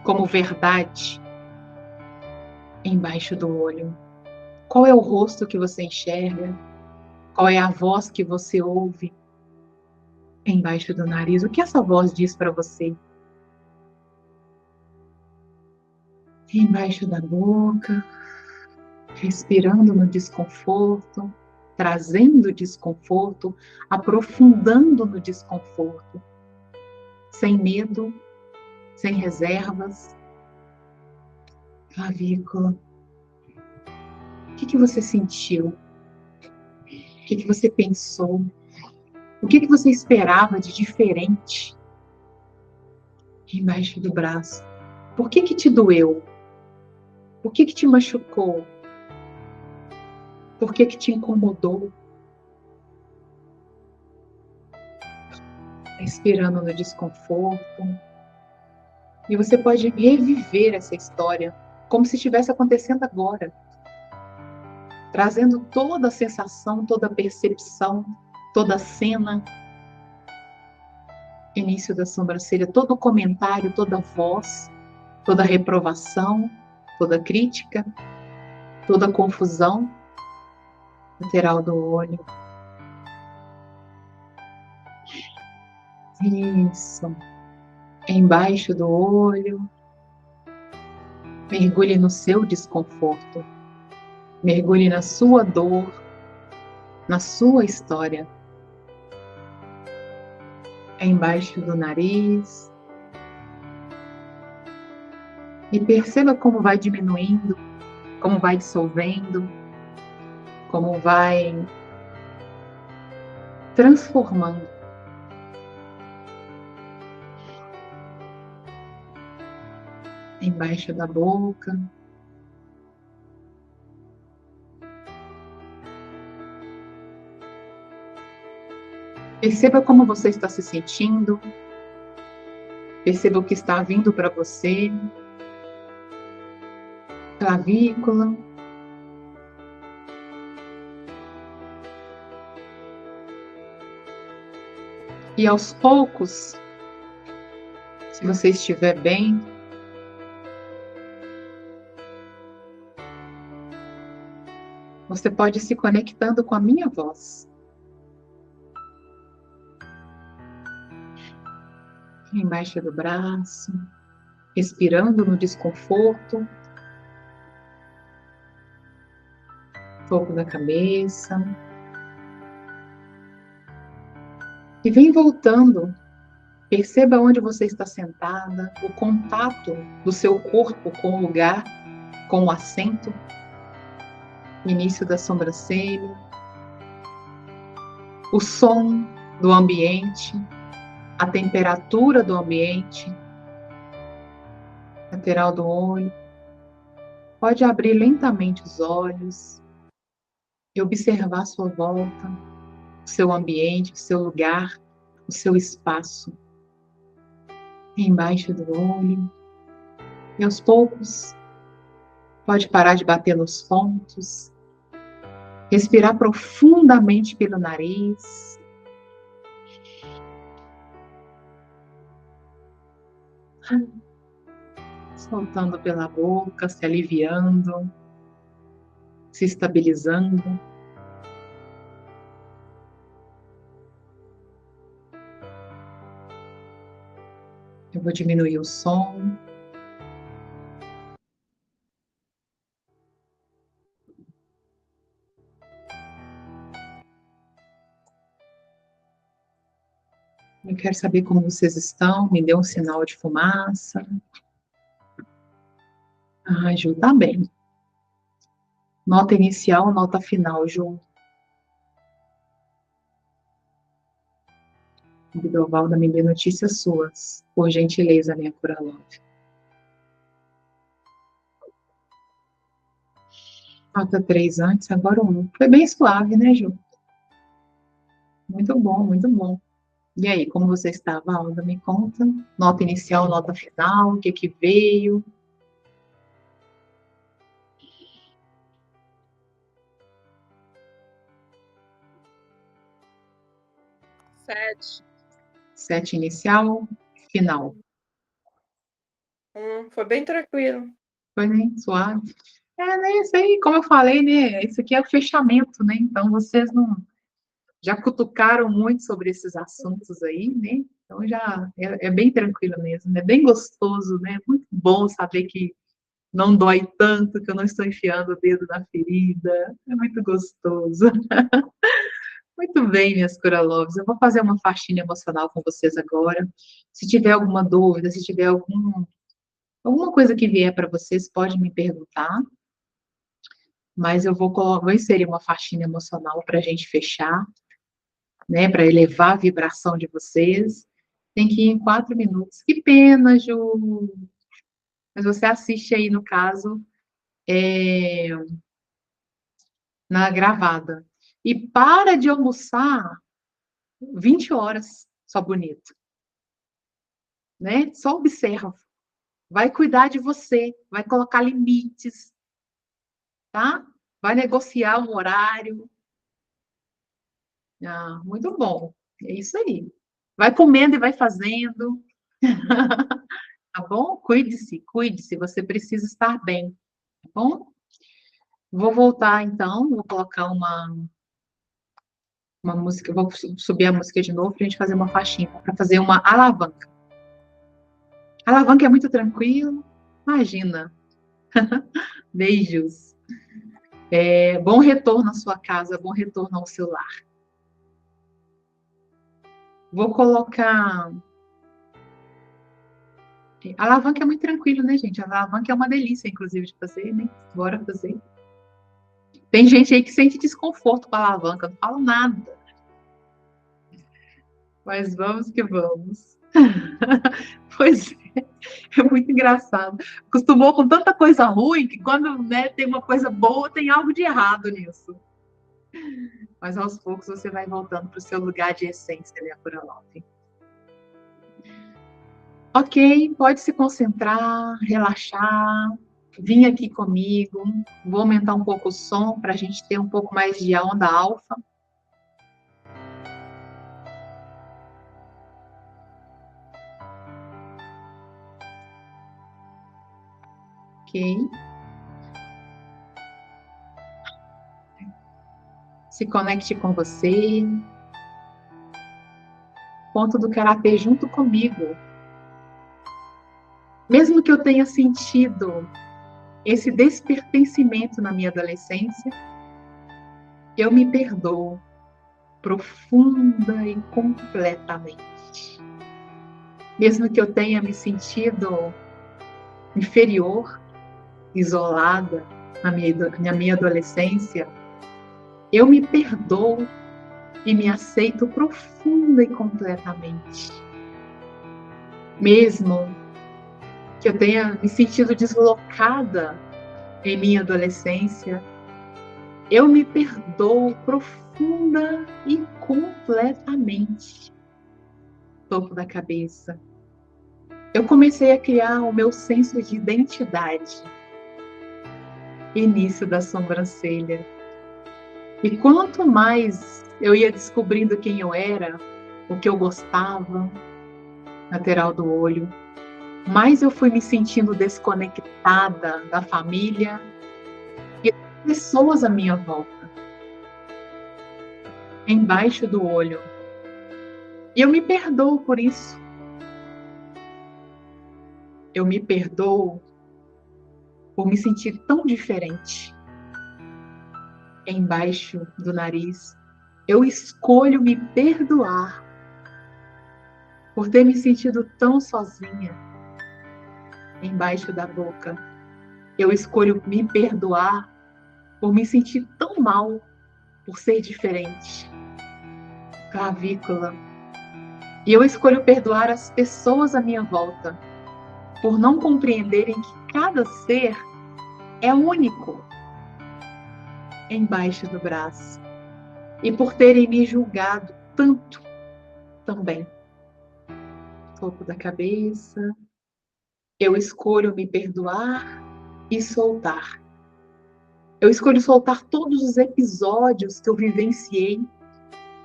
como verdade embaixo do olho? Qual é o rosto que você enxerga? Qual é a voz que você ouve embaixo do nariz? O que essa voz diz para você? Embaixo da boca, respirando no desconforto, trazendo desconforto, aprofundando no desconforto, sem medo, sem reservas. Clavícula. O que você sentiu? O que você pensou? O que você esperava de diferente embaixo do braço? Por que te doeu? Por que te machucou? Por que te incomodou? Respirando no desconforto. E você pode reviver essa história como se estivesse acontecendo agora. Trazendo toda a sensação, toda a percepção, toda a cena. Início da sobrancelha, todo o comentário, toda a voz, toda a reprovação, toda a crítica, toda a confusão lateral do olho. Isso. Embaixo do olho. Mergulhe no seu desconforto. Mergulhe na sua dor, na sua história. Embaixo do nariz. E perceba como vai diminuindo, como vai dissolvendo, como vai transformando. Embaixo da boca. Perceba como você está se sentindo. Perceba o que está vindo para você. Clavícula. E aos poucos, se você estiver bem, você pode ir se conectando com a minha voz. Embaixo do braço, respirando no desconforto, topo da cabeça. E vem voltando. Perceba onde você está sentada, o contato do seu corpo com o lugar, com o assento, início da sobrancelha, o som do ambiente, a temperatura do ambiente, lateral do olho. Pode abrir lentamente os olhos e observar a sua volta, o seu ambiente, o seu lugar, o seu espaço. Embaixo do olho. E aos poucos, pode parar de bater nos pontos. Respirar profundamente pelo nariz. Soltando pela boca, se aliviando, se estabilizando. Eu vou diminuir o som. Eu quero saber como vocês estão. Me dê um sinal de fumaça. Ah, Ju, tá bem. Nota inicial, nota final, Ju. Bidovalda, me dê notícias suas. Por gentileza, minha cura love. Nota 3 antes, agora 1. Foi bem suave, né, Ju? Muito bom, muito bom. E aí, como você está, Valda? Me conta. Nota inicial, nota final, o que que veio? Sete. 7 inicial, final. Foi bem tranquilo. Foi, né? Suave. Né? Isso aí, como eu falei, né? Isso aqui é o fechamento, né? Então, vocês não já cutucaram muito sobre esses assuntos aí, né? Então, já é bem tranquilo mesmo. É bem gostoso, né? Muito bom saber que não dói tanto, que eu não estou enfiando o dedo na ferida. É muito gostoso. Muito bem, minhas Curalovs. Eu vou fazer uma faxina emocional com vocês agora. Se tiver alguma dúvida, se tiver alguma coisa que vier para vocês, pode me perguntar. Mas eu vou inserir uma faxina emocional para a gente fechar, né? Para elevar a vibração de vocês. Tem que ir em 4 minutos. Que pena, Ju. Mas você assiste aí, no caso, na gravada. E para de almoçar 20 horas, só bonito. Né? Só observa. Vai cuidar de você, vai colocar limites, tá? Vai negociar um horário. Ah, muito bom. É isso aí. Vai comendo e vai fazendo, tá bom? Cuide-se, cuide-se. Você precisa estar bem, tá bom? Vou voltar, então, vou colocar uma música, vou subir a música de novo para a gente fazer uma faixinha, para fazer uma alavanca. Alavanca é muito tranquilo, imagina. Beijos. Bom retorno à sua casa, bom retorno ao seu lar. Vou colocar. Alavanca é muito tranquilo, né, gente? A alavanca é uma delícia, inclusive, de fazer, né? Bora fazer. Tem gente aí que sente desconforto com a alavanca, não falo nada. Mas vamos que vamos. Pois é muito engraçado. Acostumou com tanta coisa ruim que quando, né, tem uma coisa boa, tem algo de errado nisso. Mas aos poucos você vai voltando para o seu lugar de essência, né, Pura Love. Ok, pode se concentrar, relaxar, vir aqui comigo. Vou aumentar um pouco o som para a gente ter um pouco mais de onda alfa. Ok. Se conecte com você. Ponto do karatê junto comigo. Mesmo que eu tenha sentido esse despertencimento na minha adolescência, eu me perdoo profunda e completamente. Mesmo que eu tenha me sentido inferior, isolada na minha adolescência, eu me perdoo e me aceito profunda e completamente. Mesmo que eu tenha me sentido deslocada em minha adolescência, eu me perdoo profunda e completamente. Topo da cabeça. Eu comecei a criar o meu senso de identidade. Início da sobrancelha. E quanto mais eu ia descobrindo quem eu era, o que eu gostava, lateral do olho, mais eu fui me sentindo desconectada da família e das pessoas à minha volta. Embaixo do olho. E eu me perdoo por isso. Eu me perdoo por me sentir tão diferente. Embaixo do nariz. Eu escolho me perdoar por ter me sentido tão sozinha. Embaixo da boca. Eu escolho me perdoar por me sentir tão mal, por ser diferente. Clavícula. E eu escolho perdoar as pessoas à minha volta por não compreenderem que cada ser é único. Embaixo do braço. E por terem me julgado tanto também. Topo da cabeça. Eu escolho me perdoar e soltar. Eu escolho soltar todos os episódios que eu vivenciei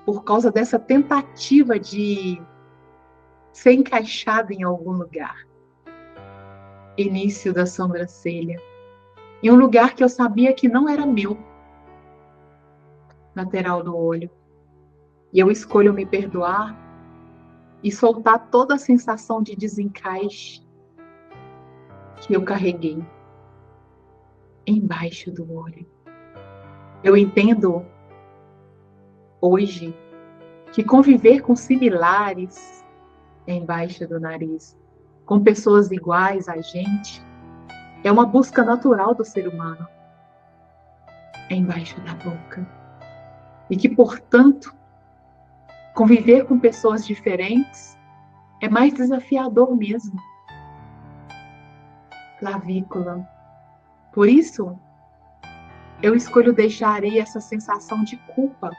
por causa dessa tentativa de ser encaixada em algum lugar. Início da sobrancelha. Em um lugar que eu sabia que não era meu. Lateral do olho. E eu escolho me perdoar e soltar toda a sensação de desencaixe que eu carreguei. Embaixo do olho. Eu entendo hoje que conviver com similares embaixo do nariz, com pessoas iguais a gente, é uma busca natural do ser humano embaixo da boca. E que, portanto, conviver com pessoas diferentes é mais desafiador mesmo. Clavícula. Por isso, eu escolho deixar aí essa sensação de culpa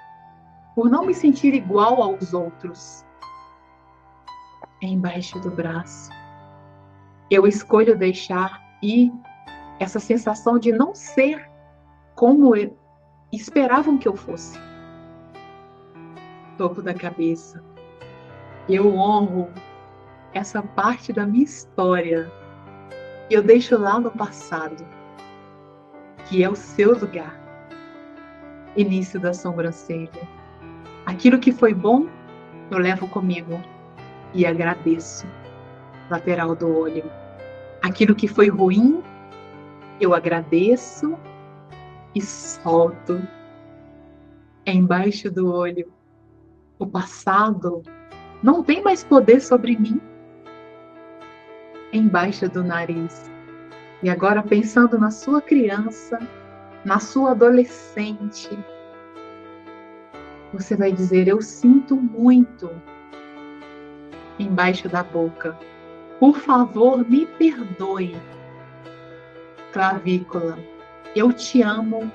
por não me sentir igual aos outros. Embaixo do braço. Eu escolho deixar ir essa sensação de não ser como esperavam que eu fosse. Topo da cabeça. Eu honro essa parte da minha história. Eu deixo lá no passado. que é o seu lugar. Início da sobrancelha. Aquilo que foi bom, eu levo comigo e agradeço. Lateral do olho. Aquilo que foi ruim, eu agradeço e solto. Embaixo do olho. O passado não tem mais poder sobre mim. Embaixo do nariz. E agora pensando na sua criança, na sua adolescente, você vai dizer: eu sinto muito. Embaixo da boca. Por favor, me perdoe. Clavícula. Eu te amo.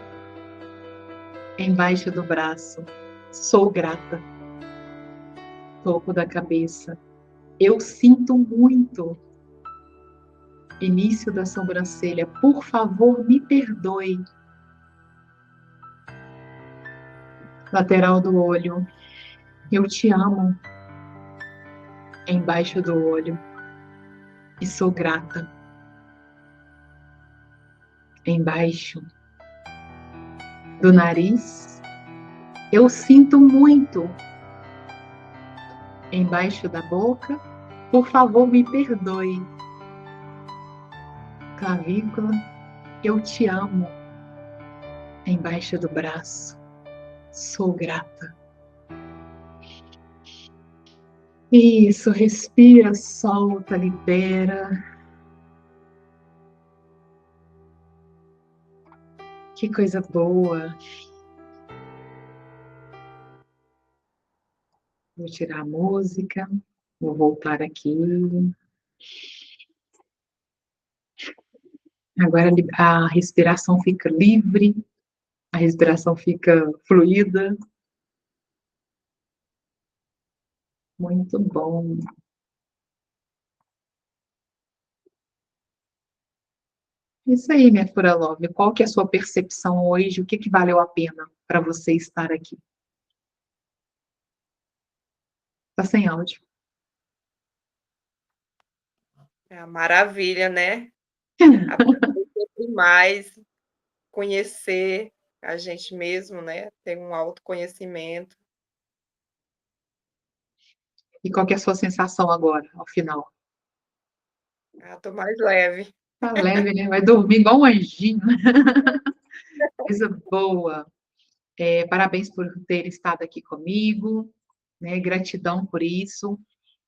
Embaixo do braço. Sou grata. Topo da cabeça. Eu sinto muito. Início da sobrancelha. Por favor, me perdoe. Lateral do olho. Eu te amo. Embaixo do olho. E sou grata. Embaixo do nariz. Eu sinto muito. Embaixo da boca. Por favor, me perdoe. Clavícula. Eu te amo. Embaixo do braço. Sou grata. Isso, respira, solta, libera. Que coisa boa. Vou tirar a música. Vou voltar aqui. Agora a respiração fica livre. A respiração fica fluida. Muito bom. Isso aí, minha Fura Love. Qual que é a sua percepção hoje? O que que valeu a pena para você estar aqui? Tá sem áudio. É uma maravilha, né? Aprender sempre mais, conhecer a gente mesmo, né? Ter um autoconhecimento. E qual que é a sua sensação agora, ao final? Tô mais leve. Tá leve, né? Vai dormir igual um anjinho. Coisa boa. Parabéns por ter estado aqui comigo, né? Gratidão por isso.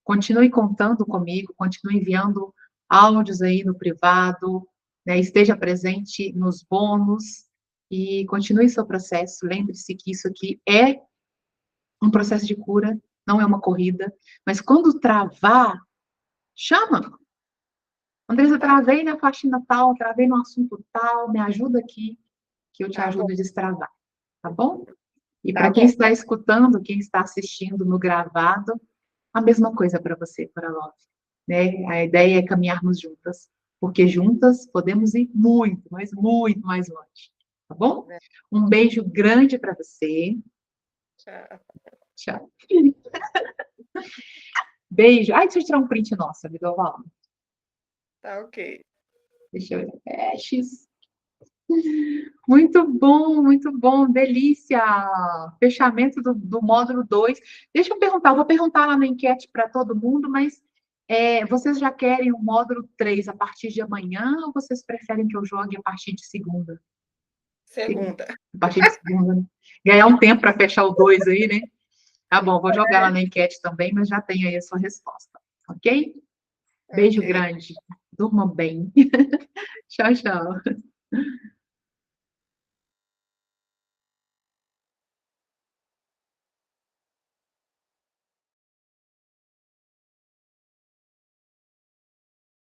Continue contando comigo, continue enviando áudios aí no privado, né? Esteja presente nos bônus e continue seu processo. Lembre-se que isso aqui é um processo de cura, não é uma corrida, mas quando travar, chama. Andresa, travei na faxina tal, travei no assunto tal, me ajuda aqui, que eu te Tá bom, ajudo a destravar, tá bom? E tá para quem bom. está escutando, quem está assistindo no gravado, a mesma coisa para você, para Love, né? A ideia é caminharmos juntas, porque juntas podemos ir muito, mas muito mais longe, tá bom? Um beijo grande para você. Tchau. Tchau. Beijo. Ai, deixa eu tirar um print nossa, me dá uma. Tá ok. Deixa eu ver. X. Muito bom, delícia! Fechamento do módulo 2. Deixa eu perguntar, eu vou perguntar lá na enquete para todo mundo, mas vocês já querem o módulo 3 a partir de amanhã ou vocês preferem que eu jogue a partir de segunda? Segunda. A partir de segunda, né? Ganhar um tempo para fechar o 2 aí, né? Tá bom, vou jogar lá na enquete também, mas já tenho aí a sua resposta, ok? Beijo Ok. grande. Durma bem. Tchau, tchau.